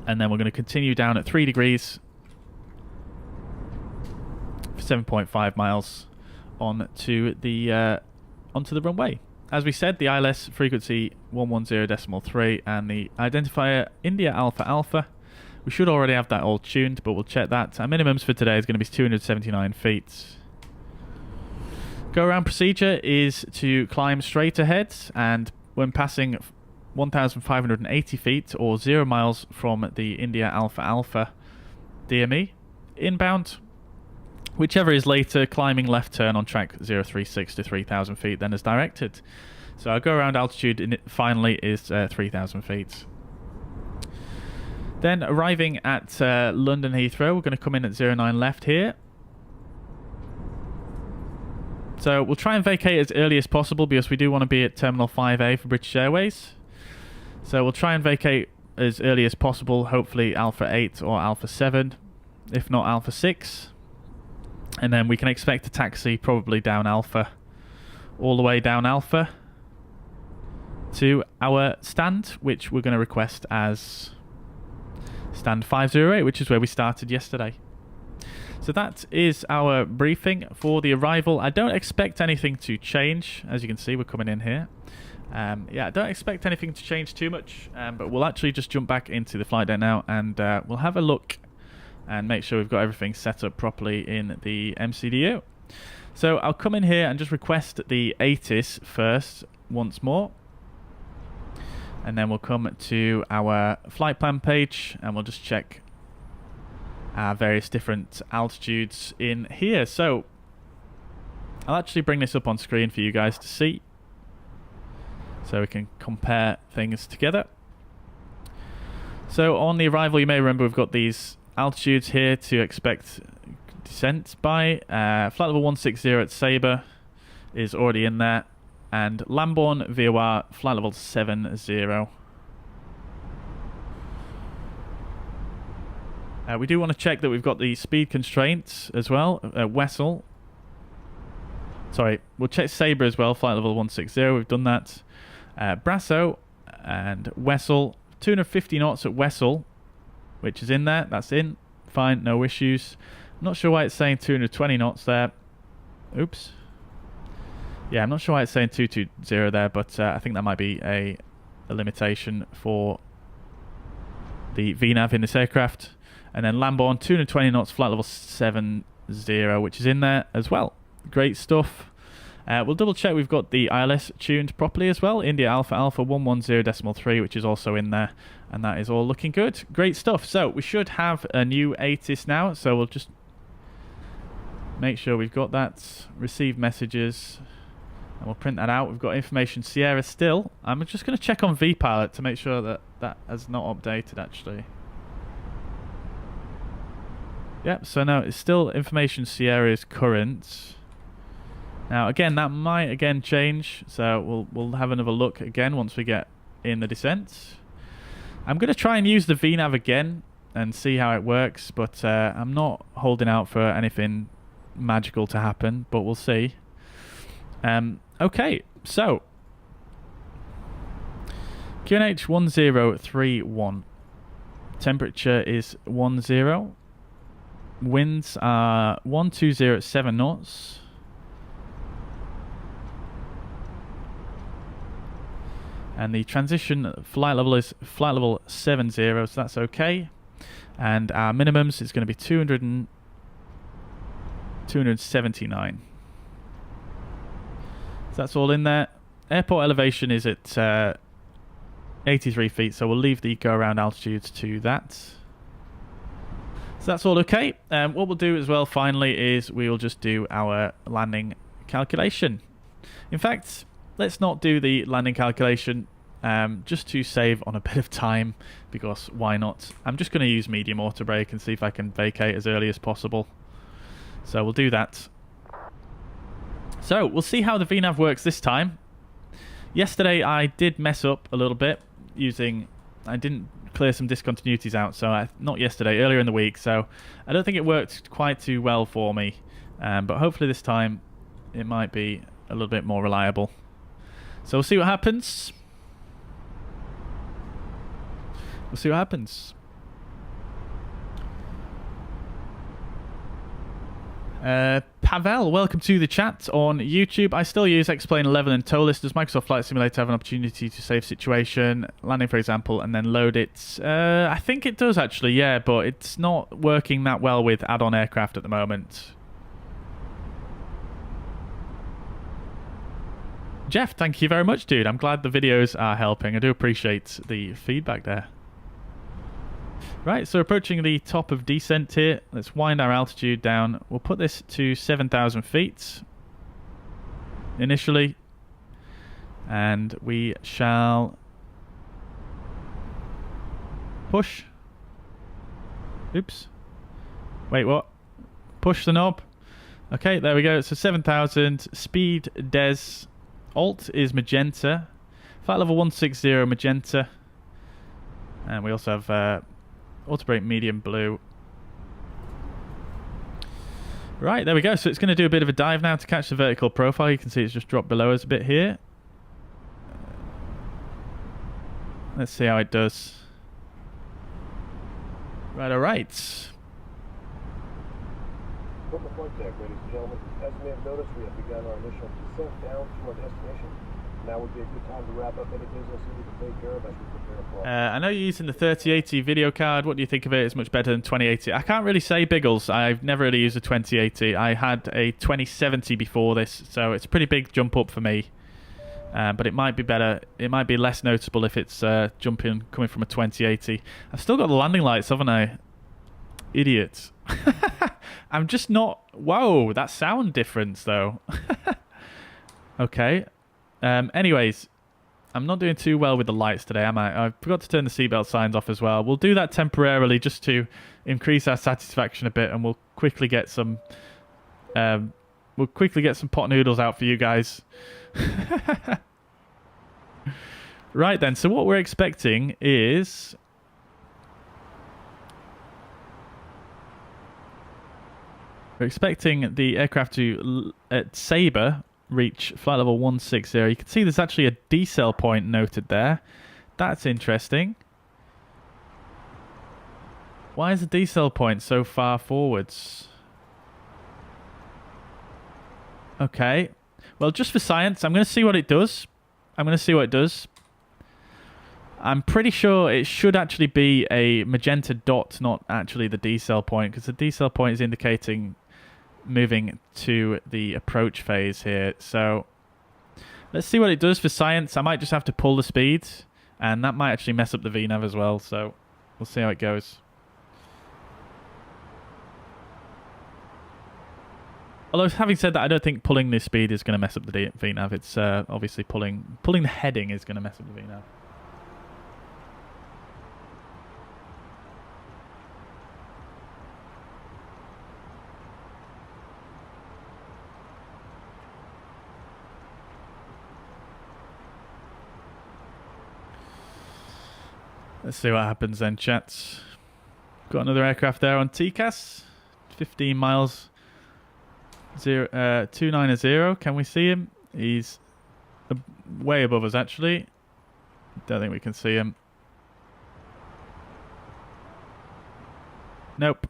And then we're going to continue down at 3 degrees for 7.5 miles onto the runway. As we said, the ILS frequency 110.3 and the identifier India Alpha Alpha. We should already have that all tuned, but we'll check that. Our minimums for today is going to be 279 feet. Go around procedure is to climb straight ahead, and when passing 1,580 feet or 0 miles from the India Alpha Alpha DME, inbound, whichever is later, climbing left turn on track 036 to 3,000 feet then as directed. So our go around altitude finally is 3,000 feet. Then arriving at London Heathrow, we're going to come in at 09 left here. So we'll try and vacate as early as possible because we do want to be at Terminal 5A for British Airways. So we'll try and vacate as early as possible, hopefully Alpha 8 or Alpha 7, if not Alpha 6. And then we can expect a taxi probably down Alpha, all the way down Alpha to our stand, which we're going to request as stand 508, which is where we started yesterday. So that is our briefing for the arrival. I don't expect anything to change. As you can see, we're coming in here. Yeah, I don't expect anything to change too much, but we'll actually just jump back into the flight deck now, and we'll have a look and make sure we've got everything set up properly in the MCDU. So I'll come in here and just request the ATIS first once more. And then we'll come to our flight plan page and we'll just check our various different altitudes in here. So I'll actually bring this up on screen for you guys to see, so we can compare things together. So on the arrival, you may remember we've got these altitudes here to expect descent by. Flight level 160 at Sabre is already in there. And Lambourne VOR flight level 70. We do want to check that we've got the speed constraints as well. Wessel. Sorry, we'll check Sabre as well, flight level 160. We've done that. Brasso and Wessel. 250 knots at Wessel, which is in there. That's in. Fine, no issues. I'm not sure why it's saying 220 knots there. Oops. Yeah, I'm not sure why it's saying 220 there, but I think that might be a limitation for the VNAV in this aircraft. And then Lambourne, 220 knots, flight level 70, which is in there as well. Great stuff. We'll double check we've got the ILS tuned properly as well. India Alpha Alpha 110.3, which is also in there. And that is all looking good. Great stuff. So we should have a new ATIS now. So we'll just make sure we've got that. Receive messages. And we'll print that out. We've got information Sierra still. I'm just going to check on vPilot to make sure that that has not updated actually. Yep, so no, it's still information Sierra is current. Now again, that might again change, so we'll have another look again once we get in the descent. I'm going to try and use the VNav again and see how it works, but I'm not holding out for anything magical to happen, but we'll see. Okay, so QNH 1031. Temperature is 10. Winds are 120 at 7 knots. And the transition flight level is flight level 70, so that's okay. And our minimums is going to be 279. So that's all in there. Airport elevation is at 83 feet, so we'll leave the go-around altitudes to that. So that's all okay. What we'll do as well finally is we will just do our landing calculation. In fact, let's not do the landing calculation just to save on a bit of time, because why not? I'm just going to use medium auto brake and see if I can vacate as early as possible. So we'll do that. So we'll see how the VNav works this time. Yesterday I did mess up a little bit using... I didn't clear some discontinuities out, so not yesterday, earlier in the week, so I don't think it worked quite too well for me. But hopefully this time it might be a little bit more reliable. So we'll see what happens. We'll see what happens. Pavel, welcome to the chat on YouTube. I still use Explain 11 and TOLIS. Does Microsoft Flight Simulator have an opportunity to save situation, landing for example, and then load it? I think it does actually, yeah, but it's not working that well with add-on aircraft at the moment. Jeff, thank you very much, dude. I'm glad the videos are helping. I do appreciate the feedback there. Right, so approaching the top of descent here. Let's wind our altitude down. We'll put this to 7,000 feet initially. And we shall push. Oops. Wait, what? Push the knob. Okay, there we go. So 7,000. Speed des. Alt is magenta. Flight level 160 magenta. And we also have auto brake medium blue. Right, there we go. So it's going to do a bit of a dive now to catch the vertical profile. You can see it's just dropped below us a bit here. Let's see how it does. Right, alright. From the flight deck, ladies and gentlemen, as you may have noticed, we have begun our initial descent down to our destination. Now would be a good time to wrap up any business we need to take care of as we prepare for. I know you're using the 3080 video card. What do you think of it? It's much better than 2080. I can't really say, Biggles. I've never really used a 2080. I had a 2070 before this, so it's a pretty big jump up for me. But it might be better. It might be less noticeable if it's coming from a 2080. I've still got the landing lights, haven't I? Idiot. I'm just not... Whoa, that sound difference, though. Okay. Anyways, I'm not doing too well with the lights today, am I? I forgot to turn the seatbelt signs off as well. We'll do that temporarily just to increase our satisfaction a bit, and we'll quickly get some pot noodles out for you guys. Right then, so what we're expecting is... We're expecting the aircraft to, at Sabre, reach flight level 160. You can see there's actually a decel point noted there. That's interesting. Why is the decel point so far forwards? Okay. Well, just for science, I'm going to see what it does. I'm pretty sure it should actually be a magenta dot, not actually the decel point, because the decel point is indicating moving to the approach phase here. So let's see what it does for science. I might just have to pull the speed, and that might actually mess up the VNav as well, so we'll see how it goes. Although, having said that, I don't think pulling this speed is going to mess up the VNav. It's obviously pulling the heading is going to mess up the VNav. Let's see what happens then, chats. Got another aircraft there on TCAS. 15 miles. 290. Can we see him? He's way above us, actually. Don't think we can see him. Nope.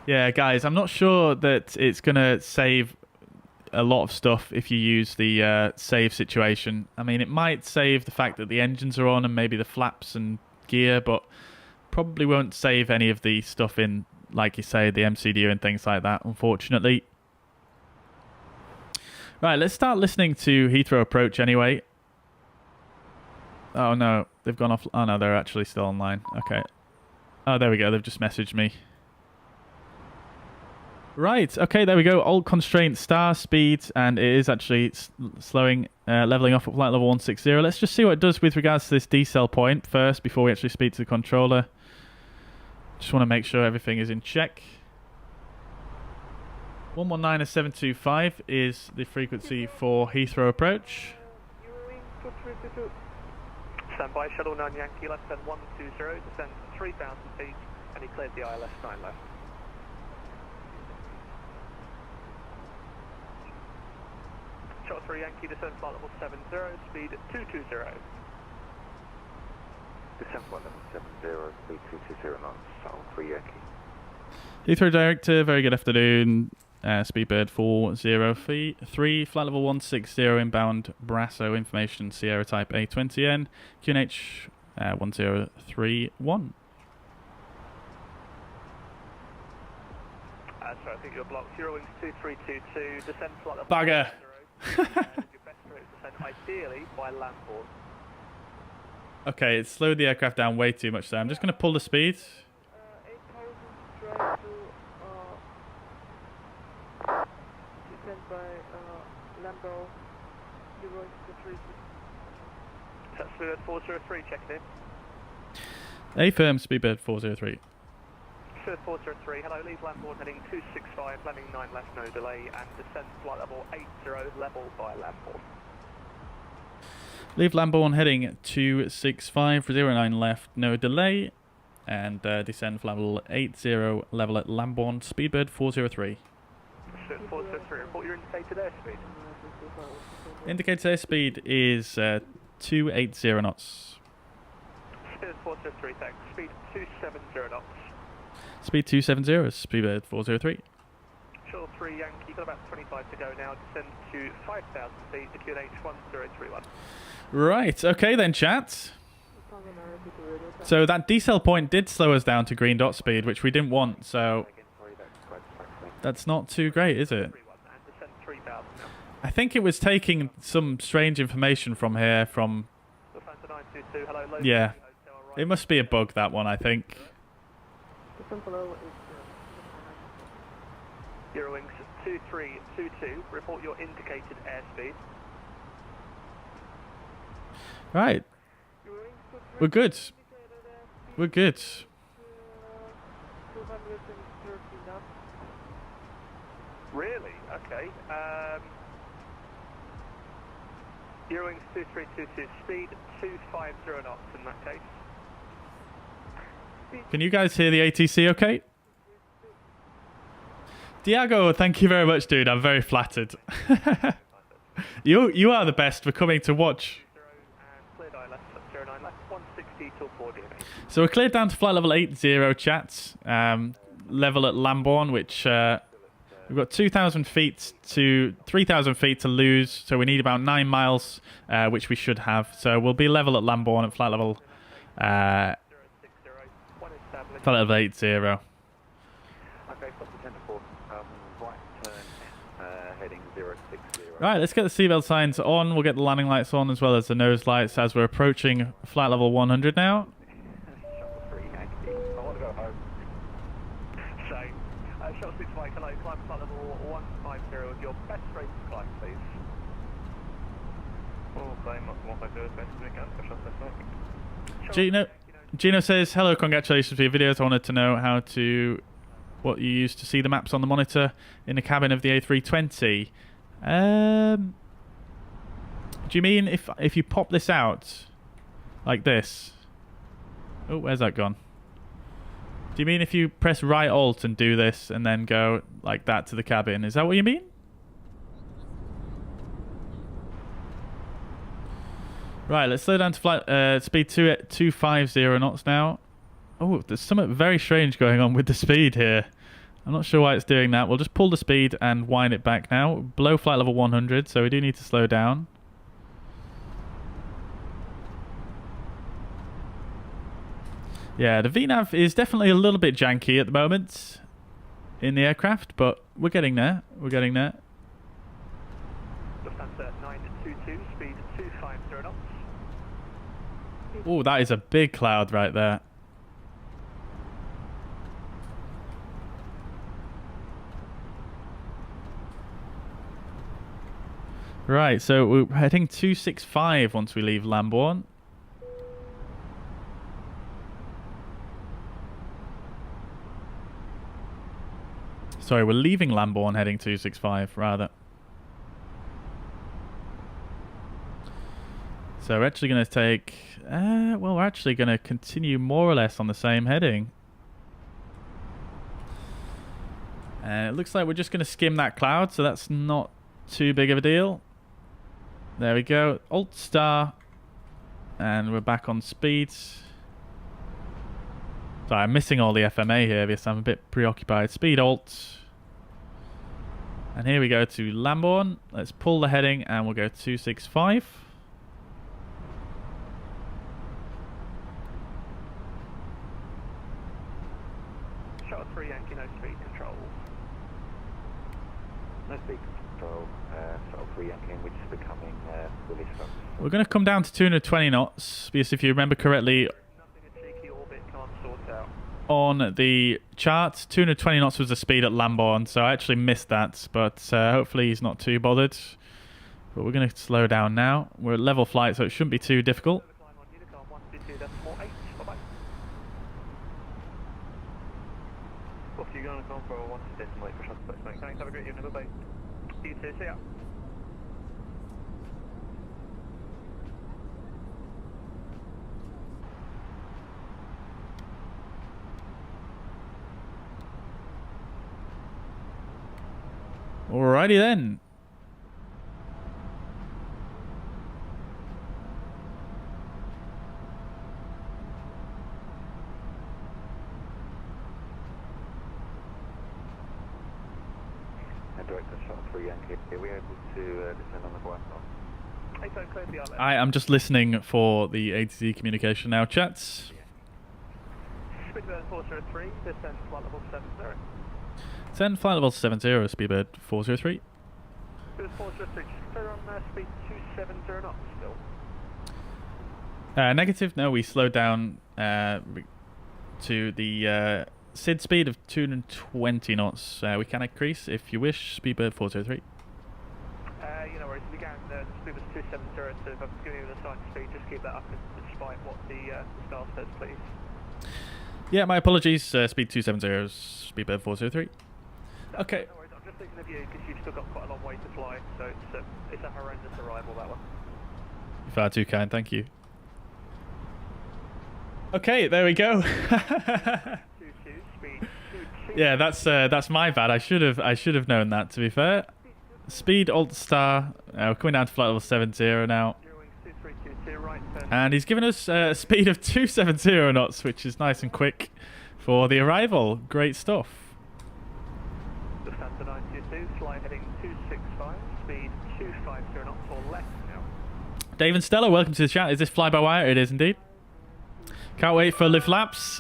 Yeah, guys, I'm not sure that it's going to save a lot of stuff if you use the save situation. I mean, it might save the fact that the engines are on and maybe the flaps and gear, but probably won't save any of the stuff in, like you say, the MCDU and things like that, unfortunately. Right, let's start listening to Heathrow approach anyway. Oh, no, they've gone off. Oh, no, they're actually still online. Okay. Oh, there we go. They've just messaged me. Right, okay, there we go. Old constraint star speed, and it is actually slowing, leveling off at flight level 160. Let's just see what it does with regards to this decel point first before we actually speak to the controller. Just want to make sure everything is in check. 119.725 is the frequency for Heathrow approach. Stand by, shuttle 9 Yankee, left turn 120, descend 3,000 feet, and he cleared the ILS 9 left. Shuttle 3 Yankee, descend flight level 70, speed 220. Descend flight level 70, speed 220 knots, shuttle 3 Yankee. Heathrow Director, very good afternoon. Speedbird 403, flight level 160, inbound Brasso, information Sierra type A20N, QNH 1031. Sorry, I think you're blocked. Euro wings 2322, descend flight level Bagger. 0, your best rate of descent, ideally by landboard. Okay, it slowed the aircraft down way too much there. I'm just going to pull the speed. 8,000 try to descend by Lambo 023. That's Speedbird 403, checking in. A firm, Speedbird 403. Speedbird 403, hello, leave landboard heading 265, landing 9 left, no delay, and descend flight level 80, level by landboard. Leave Lamborn heading 265, 09 left, no delay, and descend flight level 80, level at Lamborn, Speedbird 403. Speedbird 403, report your indicated airspeed. Indicated airspeed is 280 knots. Speedbird 403, thanks. Speed 270 knots. Speed 270, Speedbird 403. Shuttle 3 Yankee, got about 25 to go now, descend to 5,000 feet to QNH 1031. Right, okay then, chat. So that decel point did slow us down to green dot speed, which we didn't want, so that's not too great, is it? I think it was taking some strange information from here, from... Yeah, it must be a bug, that one, I think. Eurowings 2322, report your indicated airspeed. Right. We're good. We're good. 230 knots. Really? Okay. Eurowings 2322, speed 250 knots in that case. Can you guys hear the ATC okay? Diago, thank you very much, dude. I'm very flattered. You are the best for coming to watch. So we're cleared down to flight level 80, chats. Level at Lamborn, which we've got 2,000 feet to 3,000 feet to lose. So we need about 9 miles, which we should have. So we'll be level at Lamborn at flight level 80. Okay, stop the 10-4, right turn, heading 060. Right, let's get the seatbelt signs on. We'll get the landing lights on as well as the nose lights as we're approaching flight level 100 now. Shuttle 3 Yankee, I want to go home. So, Shuttle 6 Mike, hello, climb flight level 150 with your best rate of climb, please. Oh, climb 150 as best as we can for Shuttle 6 Mike. Gino says, hello, congratulations for your videos. I wanted to know how to what you use to see the maps on the monitor in the cabin of the A320. Do you mean if you pop this out like this? Oh, where's that gone? Do you mean if you press right alt and do this and then go like that to the cabin? Is that what you mean? Right, let's slow down to flight speed 250 knots now. Oh, there's something very strange going on with the speed here. I'm not sure why it's doing that. We'll just pull the speed and wind it back now. Below flight level 100, so we do need to slow down. Yeah, the VNav is definitely a little bit janky at the moment in the aircraft, but we're getting there. We're getting there. Lufthansa 922, speed 250 knots. Oh, that is a big cloud right there. Right, so we're heading 265 once we leave Lambourne. Sorry, we're leaving Lambourne heading 265 rather. So we're actually going to take... well, we're actually going to continue more or less on the same heading. And it looks like we're just going to skim that cloud, so that's not too big of a deal. There we go. Alt star. And we're back on speed. Sorry, I'm missing all the FMA here because I'm a bit preoccupied. Speed alt. And here we go to Lambourne. Let's pull the heading and we'll go 265. Shuttle 3 Yankee, no speed control. No speed control. Shuttle 3 Yankee, which is becoming release from. We're going to come down to 220 knots because if you remember correctly, on the chart, 220 knots was the speed at Lambourne, so I actually missed that, but hopefully he's not too bothered. But we're going to slow down now. We're at level flight, so it shouldn't be too difficult. Have a great evening, bye-bye. You too, see ya. Alrighty then. Director Shuttle 3 Yankee, are we able to descend on the Wi-Fi? I'm just listening for the ATC communication now, chats. Speedbird 403, descend flight level 70. Send flight level 70, Speedbird 403. Speedbird 403, just clear on speed 270 knots still. Negative, no, we slowed down to the SID speed of 220 knots. We can increase if you wish, Speedbird 403. You know, whereas began the speed was 270, so if I'm giving you the assigned speed, just keep that up despite what the star says, please. Yeah, my apologies, speed 270, Speedbird 403. Okay. No worries, I'm just thinking of you because you've still got quite a long way to fly, so it's a horrendous arrival, that one. You're far too kind, thank you. Okay, there we go. Yeah, that's my bad. I should have known that, to be fair. Speed alt star. We're coming down to flight level 70 now. And he's given us a speed of 270 knots, which is nice and quick for the arrival. Great stuff. Lufthansa 922, fly heading 265, speed 250 knots or less now. Dave and Stella, welcome to the chat. Is this fly-by-wire? It is indeed. Can't wait for lift laps.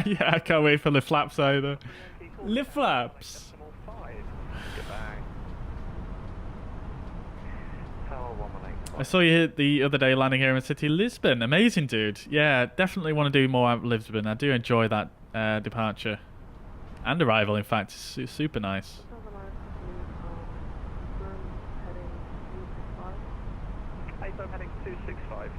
Yeah, I can't wait for lift laps either. Lift laps. I saw you here the other day landing here in City Lisbon. Amazing, dude. Yeah, definitely want to do more out of Lisbon. I do enjoy that departure. And arrival, in fact. It's super nice. ASO heading 265.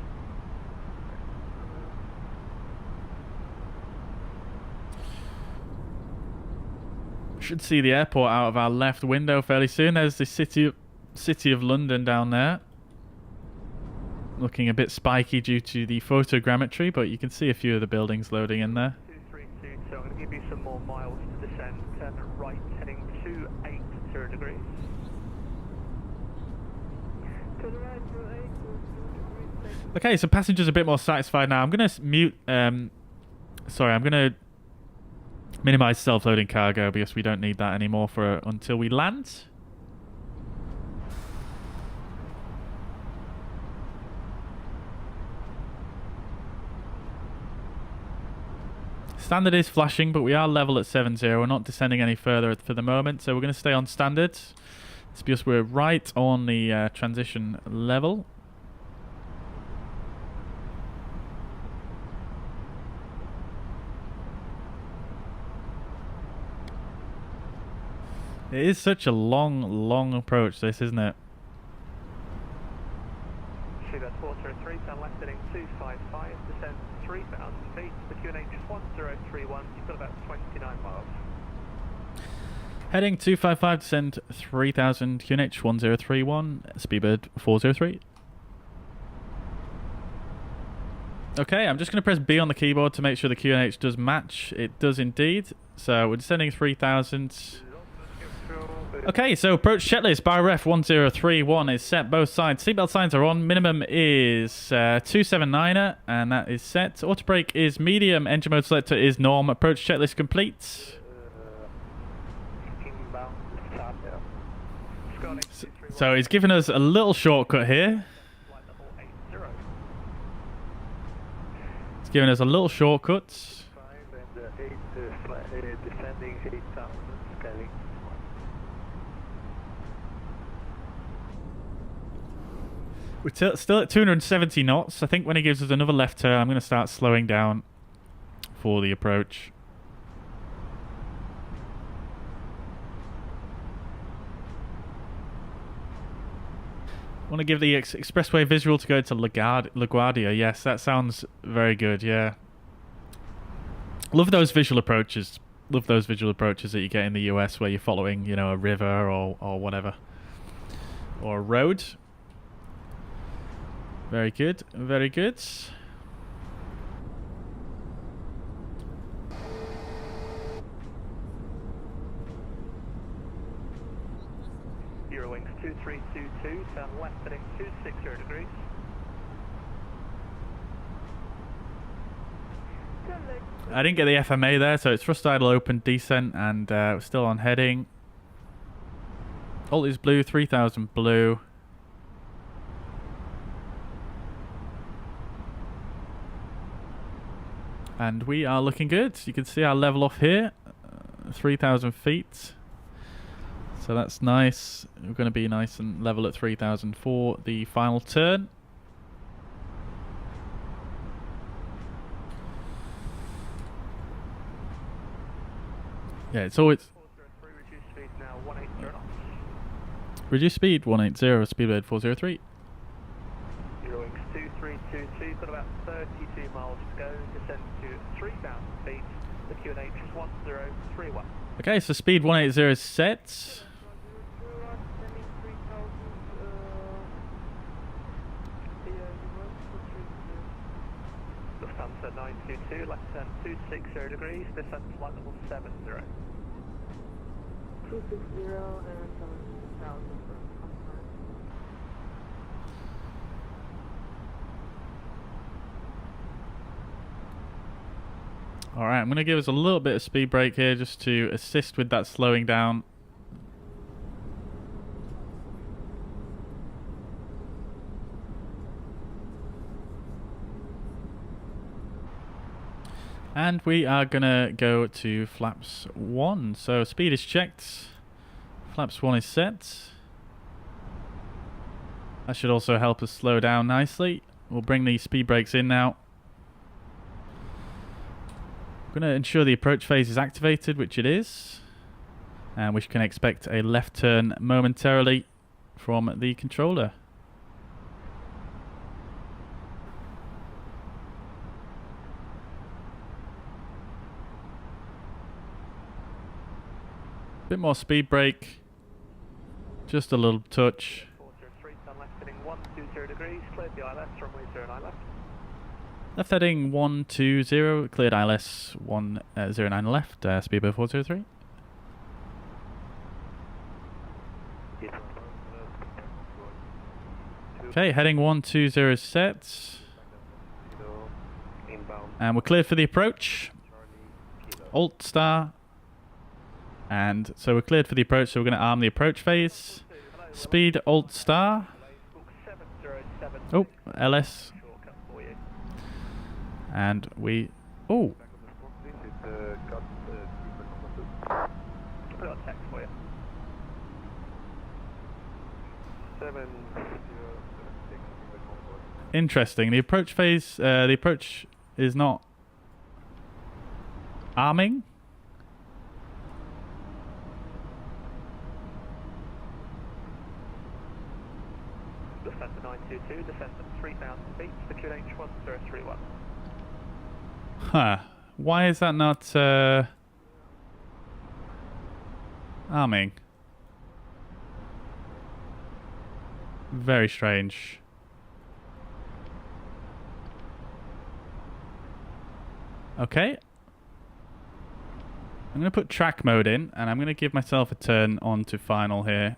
Should see the airport out of our left window fairly soon. There's the city of London down there. Looking a bit spiky due to the photogrammetry, but you can see a few of the buildings loading in there. 232, so I'm going to give you some more miles to descend. Turn right, heading 280 degrees. To the right, 2 degrees. Okay, so passengers are a bit more satisfied now. I'm going to mute... sorry, I'm going to minimize self-loading cargo because we don't need that anymore for until we land. Standard is flashing, but we are level at 70. We're not descending any further for the moment, so we're going to stay on standard. It's because we're right on the transition level. It is such a long approach, this, isn't it? Sugar 403, turn left heading 255, descend 3,000 feet. The QNH is 1031, you've got about 29 miles. Heading 255, descend 3,000, QNH 1031, speedbird 403. Okay, I'm just going to press B on the keyboard to make sure the QNH does match. It does indeed. So we're descending 3,000. Okay, so approach checklist by ref 1031 is set. Both sides. Seatbelt signs are on. Minimum is 279er, and that is set. Auto brake is medium. Engine mode selector is norm. Approach checklist complete. So he's given us a little shortcut here. He's given us a little shortcut. Descending 8,000, scaling. We're still at 270 knots. I think when he gives us another left turn, I'm going to start slowing down for the approach. I want to give the expressway visual to go to LaGuardia. Yes, that sounds very good, yeah. Love those visual approaches. Love those visual approaches that you get in the US where you're following, you know, a river or whatever. Or a road. Very good, very good. Eurowings 2322, turn left heading 260 degrees. I didn't get the FMA there, so it's thrust idle open, descent, and we're still on heading. Alt is blue, 3000 blue. And we are looking good. You can see our level off here, 3,000 feet. So that's nice. We're going to be nice and level at 3,000 for the final turn. Yeah, it's always... Reduce speed now, 180 knots. Reduce speed, 180, speedbird 403. Eurowings 2322, got about 32 miles to go, descend to 3,000 feet, the QNH is 1031. Okay, so speed 180 is set. Lufthansa 922, left turn 260 degrees, descend flight level 70. 260 and 7,000 for confirm. Alright, I'm going to give us a little bit of speed brake here just to assist with that slowing down. And we are going to go to flaps 1. So speed is checked. Flaps 1 is set. That should also help us slow down nicely. We'll bring the speed brakes in now. We're going to ensure the approach phase is activated, which it is. And we can expect a left turn momentarily from the controller. Bit more speed brake. Just a little touch. 403, turn left heading 120 degrees, cleared the ILS, runway 09 left. Left heading 120, cleared ILS 109 left, speedbird 403. Okay, heading 120 set. And we're cleared for the approach. Alt star. And so we're cleared for the approach, so we're going to arm the approach phase. Speed Alt star. Oh, LS. And we... Oh! Interesting. The approach phase... the approach is not... arming? Descent to 922, descent at 3,000 feet, secure H1031. Huh. Why is that not arming? Very strange. Okay. I'm going to put track mode in, and I'm going to give myself a turn on to final here.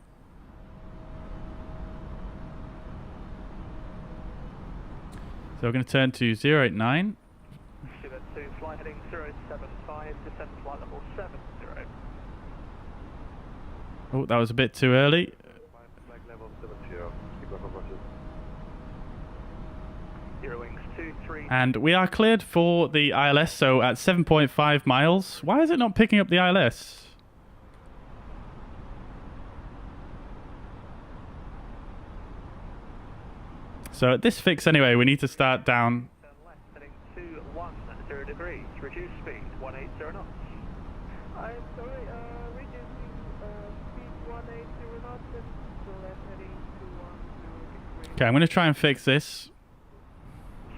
So we're going to turn to 089. Flight heading 075, descent flight level 70. Oh, that was a bit too early. Flag level 70, Zero wings 23. And we are cleared for the ILS, so at 7.5 miles. Why is it not picking up the ILS? So at this fix anyway, we need to start down. Turn left heading 210 degrees, reduce speed 180 knots. I'm sorry, reducing speed 180 knots and so left heading 210 degrees. Okay, I'm going to try and fix this.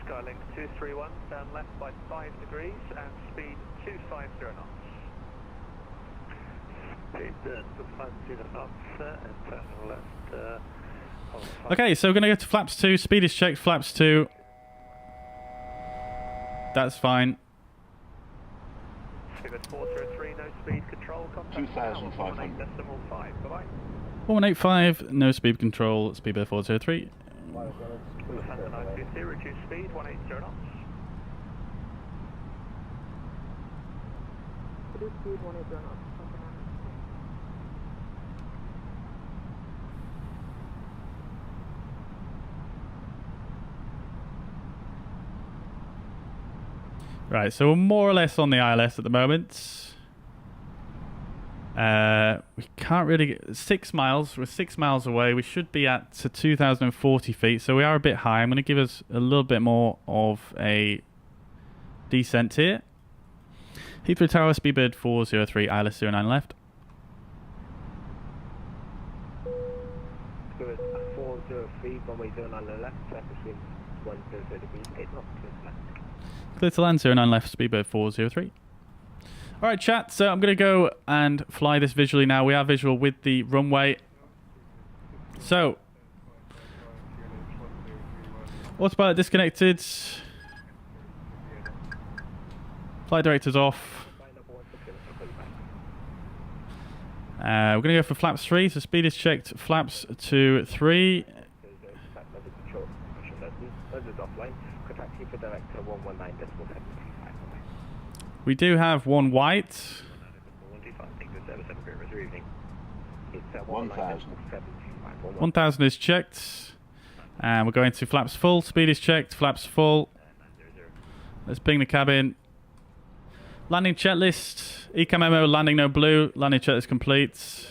Skylink 231, turn left by 5 degrees and speed 250 knots. Speed 250 knots and turn left. Okay, so we're going to go to flaps 2. Speed is checked, flaps 2. That's fine. Figure 403, no speed control, contact 2,500. 1.8.5, bye-bye. 185, no speed control, speedbird 403. Descent to 922, reduce speed 180 knots. Reduce speed 180 knots. Right, so we're more or less on the ILS at the moment. We can't really get 6 miles. We're 6 miles away. We should be at 2,040 feet, so we are a bit high. I'm going to give us a little bit more of a descent here. Heathrow Tower, speedbird 403, ILS 09 left. Good, 403, runway 09 on the left, surface wind 100 degrees, 8 knots to the left. Clear to land, 09 left, speedbird 403. Alright chat, so I'm going to go and fly this visually now. We are visual with the runway. So, autopilot disconnected. Flight director's off. We're going to go for flaps 3, so speed is checked, flaps 2, 3. We do have one white. 1,000 is checked. And we're going to flaps full. Speed is checked. Flaps full. Let's ping the cabin. Landing checklist. Ecam memo. Landing no blue. Landing checklist complete.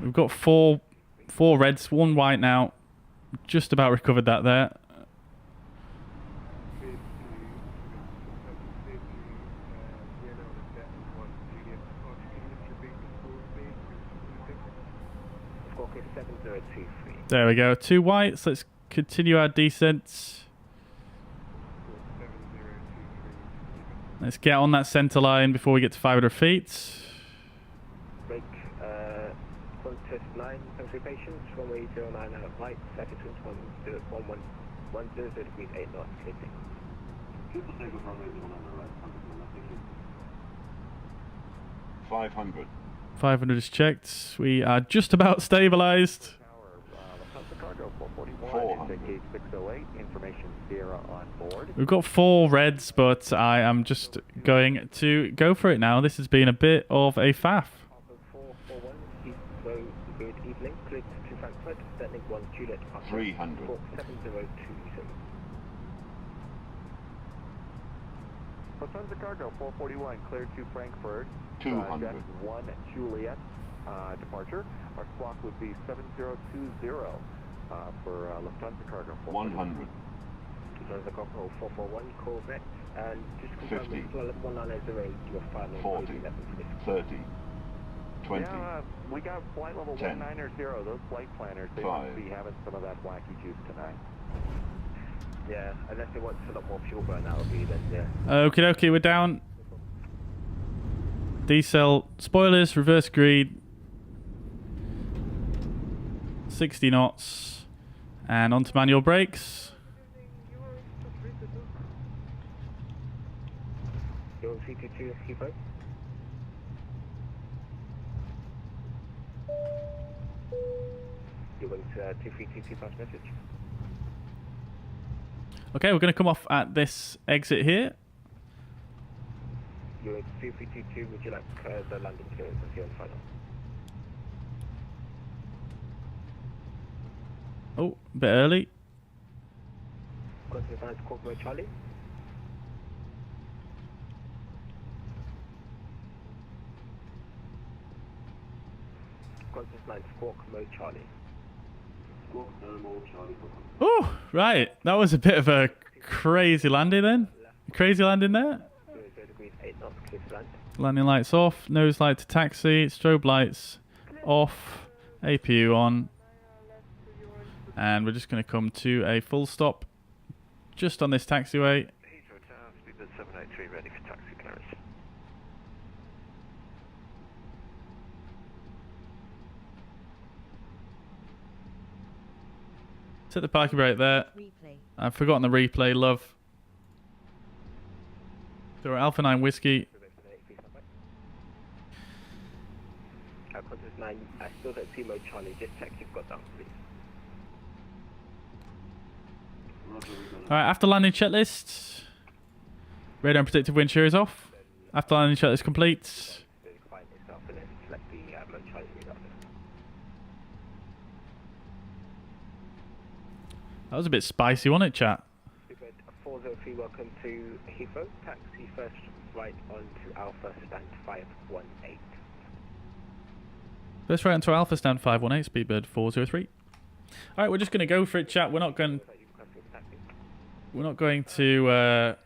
We've got four reds. One white now. Just about recovered that there. There we go. 2 whites. Let's continue our descent. Let's get on that center line before we get to 500 feet. Three patients, runway 09 out of flight, second twins 10 degrees 8 knots, clear takeoff. People take off runway 09 out of right, thank you. 500. 500 is checked. We are just about stabilized. Cargo 441, 400. gauge 608, information Sierra on board. We've got 4 reds, but I am just going to go for it now. This has been a bit of a faff. 441, Heathrow, good evening, clear to Frankfurt, landing 1 Juliet, 300. 7020. Lufthansa Cargo 441, clear to Frankfurt. 200. Jet 1 Juliet, departure. Our squawk would be 7020 for Lufthansa Cargo 100. Lufthansa Cargo 441, Corvette, and just confirm 50. as well as 1908, your final 40. 1150. 30. 20. Yeah, we got flight level 10. 1900. Those flight planners, they 5. must be having some of that wacky juice tonight. Yeah, unless they want a lot more fuel burn, that'll be then, yeah. Okie dokie, we're down. Decel, spoilers, reverse greed. 60 knots. And onto manual brakes. You're on C22 Heathrow. You're going to 2322 pass message. Okay, we're going to come off at this exit here. You're at 2322, would you like the landing clearance to see on final? Oh, a bit early. Got to advance Cork Mode Charlie. Got to advance Cork Mode Charlie. Squawk thermal Charlie. Oh, right. That was a bit of a crazy landing then. Crazy landing there. 0 degrees 8 knots, clear to land. Landing lights off, nose light to taxi, strobe lights off, APU on. And we're just going to come to a full stop just on this taxiway. Heathrow Tower, speedbird 783, ready for taxi clearance. Set the parking brake there. I've forgotten the replay, love. So Alpha 9 Whiskey. Contact 9, I still don't see Mode Charlie, just check you've got that, please. Alright, after landing checklist. Radar and predictive wind shear is off. After landing checklist complete. Find yourself and then select the Mode Charlie readout. That was a bit spicy, wasn't it, chat? 403, welcome to Heathrow. Taxi first right on to Alpha stand 518. First right onto Alpha stand 518, speedbird 403. Alright, we're just going to go for it, chat. We're not going to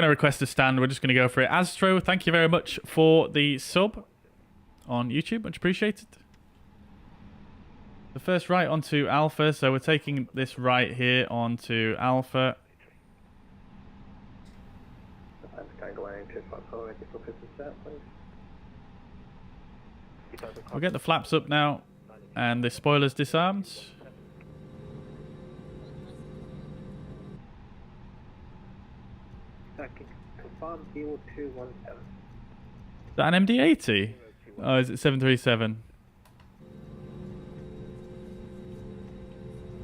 request a stand. We're just going to go for it. Astro, thank you very much for the sub on YouTube. Much appreciated. The first right onto Alpha, so we're taking this right here onto Alpha. We'll get the flaps up now, and the spoilers disarmed. Confirm 0217. Is that an MD-80? Oh, is it 737?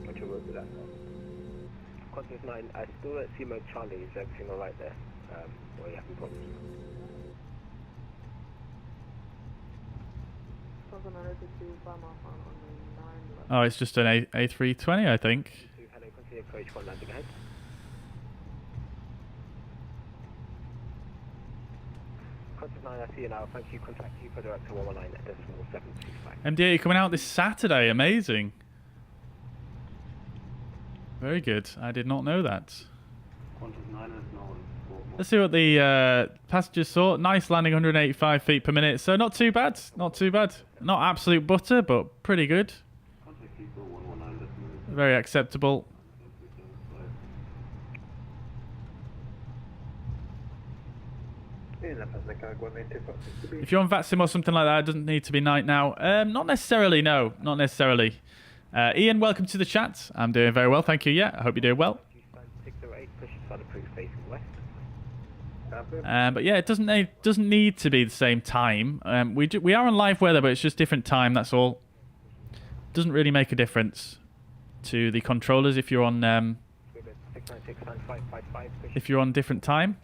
What's your word with that? Contact 9, I still don't see Mode Charlie. Is everything alright there? Or are you having problems? Oh, it's just an A320, I think. Hello, continue approach 1 landing ahead. Contact 9, I see you now. Thank you. Contact you for Director 119 at decimal 725. MD-80 coming out this Saturday. Amazing. Very good. I did not know that. Let's see what the passengers saw. Nice landing, 185 feet per minute. So not too bad. Not too bad. Not absolute butter, but pretty good. Very acceptable. If you're on VATSIM or something like that, it doesn't need to be night now. Not necessarily, no. Not necessarily. Ian, welcome to the chat. I'm doing very well, thank you. Yeah, I hope you're doing well. But yeah, it doesn't need to be the same time. We are on live weather, but it's just different time, that's all. Doesn't really make a difference to the controllers if you're on different time.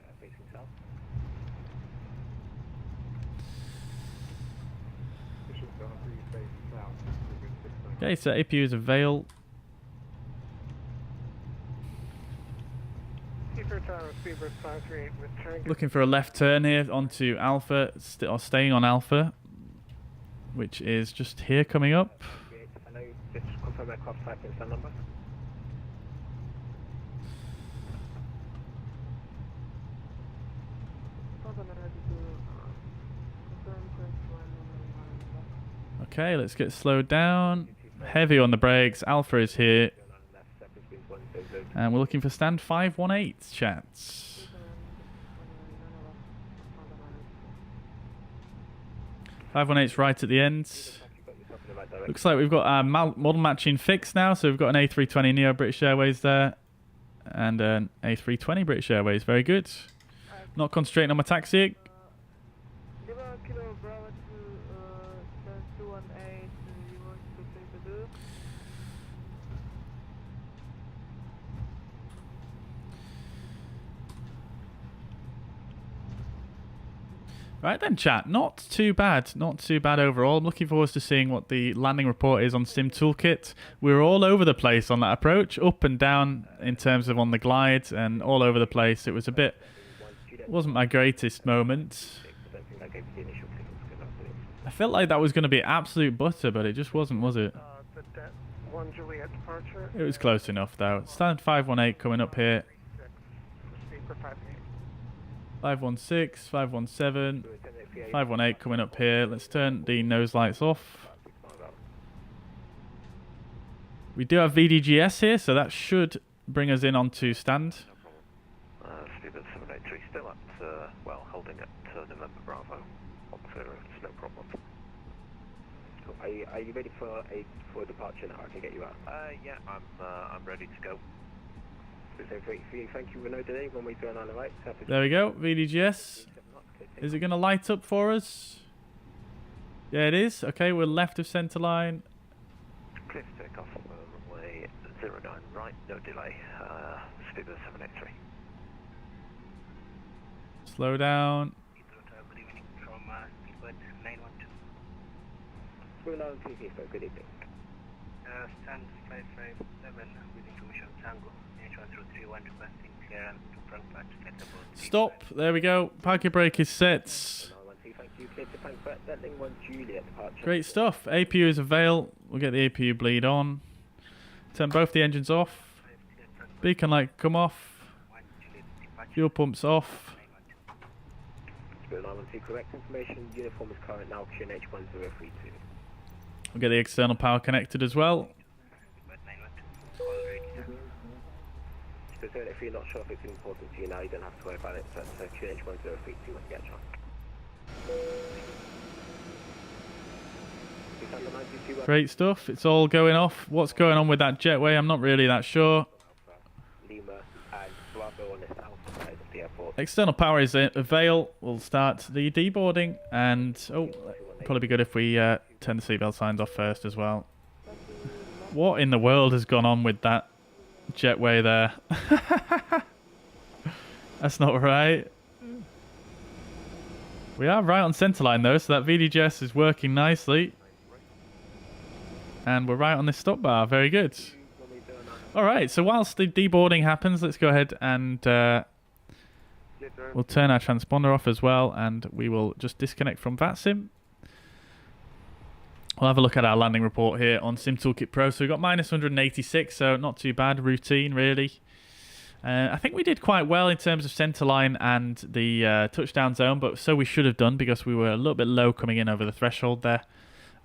Okay, so APU is a Vale. Looking for a left turn here onto Alpha, or staying on Alpha, which is just here coming up. Just confirm aircraft type and stand number. Okay, let's get slowed down. Heavy on the brakes. Alpha is here. And we're looking for stand 518, chats. 518's right at the end. Looks like we've got our model matching fixed now. So we've got an A320neo British Airways there. And an A320 British Airways. Very good. Not concentrating on my taxi. Right then, chat. Not too bad. Not too bad overall. I'm looking forward to seeing what the landing report is on SimToolkit. We were all over the place on that approach, up and down in terms of on the glide, and all over the place. It was a bit... It wasn't my greatest moment. I felt like that was going to be absolute butter, but it just wasn't, was it? It was close enough, though. Stand 518 coming up here. 516, 517, 518 coming up here. Let's turn the nose lights off. We do have VDGS here, so that should bring us in onto stand. Speedbird 783 still at, well, holding at November Bravo. So it's no problem. Cool. Are you ready for departure now? I can get you out. Yeah, I'm ready to go. Thank you, Renault today. When we turn on the right. There we go, VDGS. Is it going to light up for us? Yeah, it is. Okay, we're left of centre line. Clear to take off runway 09 right, no delay. Speedbird 783. Slow down. Good evening from Speedbird 912. Good evening. Stand 557 with information Tango. H131 requesting clearance to Frankfurt. Stop. There we go. Parking brake is set. Great stuff. APU is a Vale. We'll get the APU bleed on. Turn both the engines off. Beacon light come off. Fuel pumps off. Correct information. Uniform is current now. H1032. We'll get the external power connected as well. So if you're not sure if it's important to you now, you don't have to worry about it. So QH1032 when you get a chance. Great stuff. It's all going off. What's going on with that jetway? I'm not really that sure. External power is a Vale. We'll start the deboarding, and probably be good if we turn the seatbelt signs off first as well. What in the world has gone on with that jetway there? That's not right. We are right on centerline though, so that VDGS is working nicely. And we're right on this stop bar. Very good. Alright, so whilst the deboarding happens, let's go ahead and we'll turn our transponder off as well, and we will just disconnect from VATSIM. We'll have a look at our landing report here on SimToolkitPro. So we've got minus 186, so not too bad. Routine, really. I think we did quite well in terms of centerline and the touchdown zone, but so we should have done because we were a little bit low coming in over the threshold there.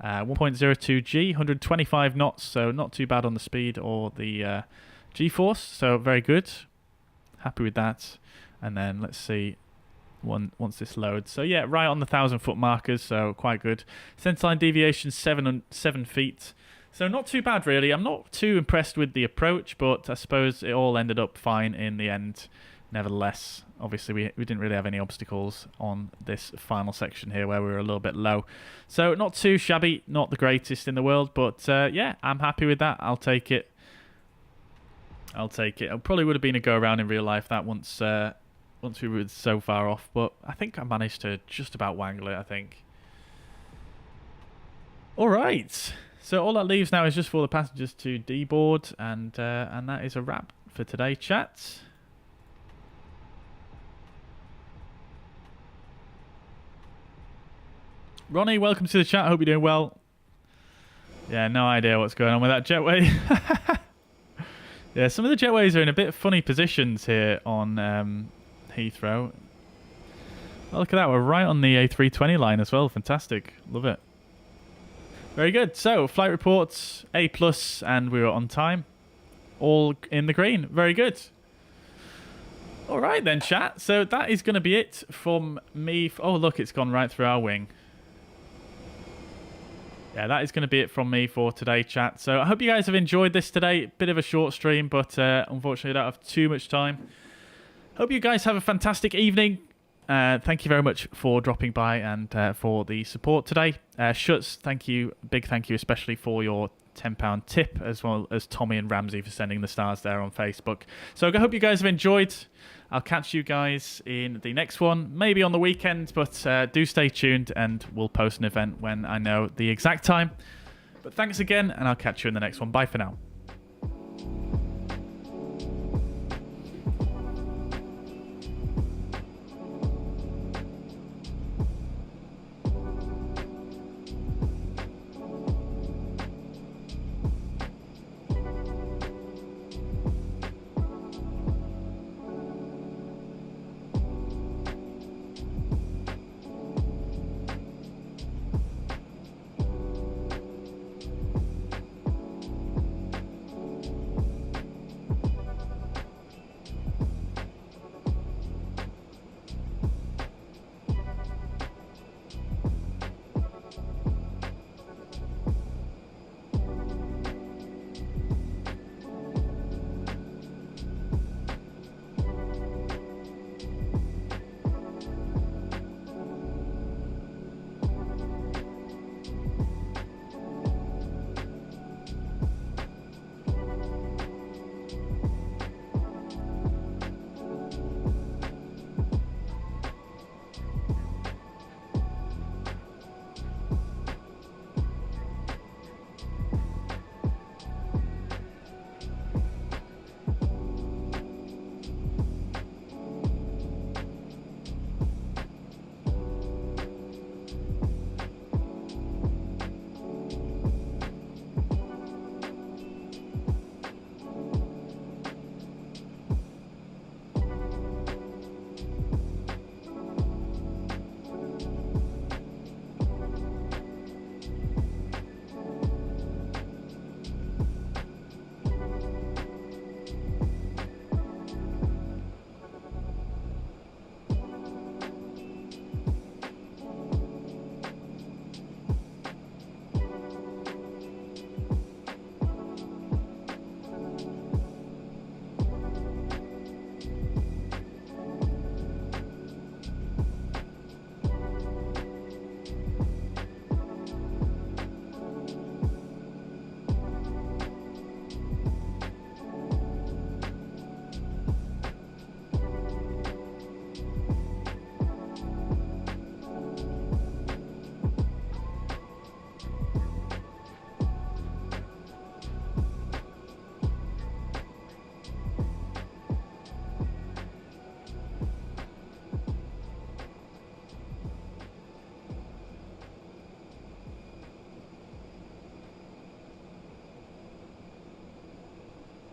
1.02 G, 125 knots, so not too bad on the speed or the G-force, so very good. Happy with that. And then let's see once this loads. So yeah, right on the 1,000-foot markers, so quite good. Centerline deviation 7 feet. So not too bad, really. I'm not too impressed with the approach, but I suppose it all ended up fine in the end. Nevertheless, obviously we didn't really have any obstacles on this final section here where we were a little bit low. So not too shabby, not the greatest in the world, but yeah, I'm happy with that. I'll take it. I'll take it. It probably would have been a go-around in real life that once we were so far off, but I think I managed to just about wangle it, I think. All right. So all that leaves now is just for the passengers to deboard, and that is a wrap for today, chat. Ronnie, welcome to the chat. Hope you're doing well. Yeah, no idea what's going on with that jetway. Yeah, some of the jetways are in a bit funny positions here on Heathrow. Oh, look at that. We're right on the A320 line as well. Fantastic. Love it. Very good. So, flight reports, A+, and we were on time. All in the green. Very good. All right then, chat. So, that is going to be it from me. Oh, look, it's gone right through our wing. Yeah, that is going to be it from me for today, chat. So, I hope you guys have enjoyed this today. Bit of a short stream, but unfortunately, I don't have too much time. Hope you guys have a fantastic evening. Thank you very much for dropping by and for the support today. Shuts, thank you. Big thank you especially for your £10 tip, as well as Tommy and Ramsey for sending the stars there on Facebook. So I hope you guys have enjoyed. I'll catch you guys in the next one, maybe on the weekend, but do stay tuned and we'll post an event when I know the exact time. But thanks again, and I'll catch you in the next one. Bye for now.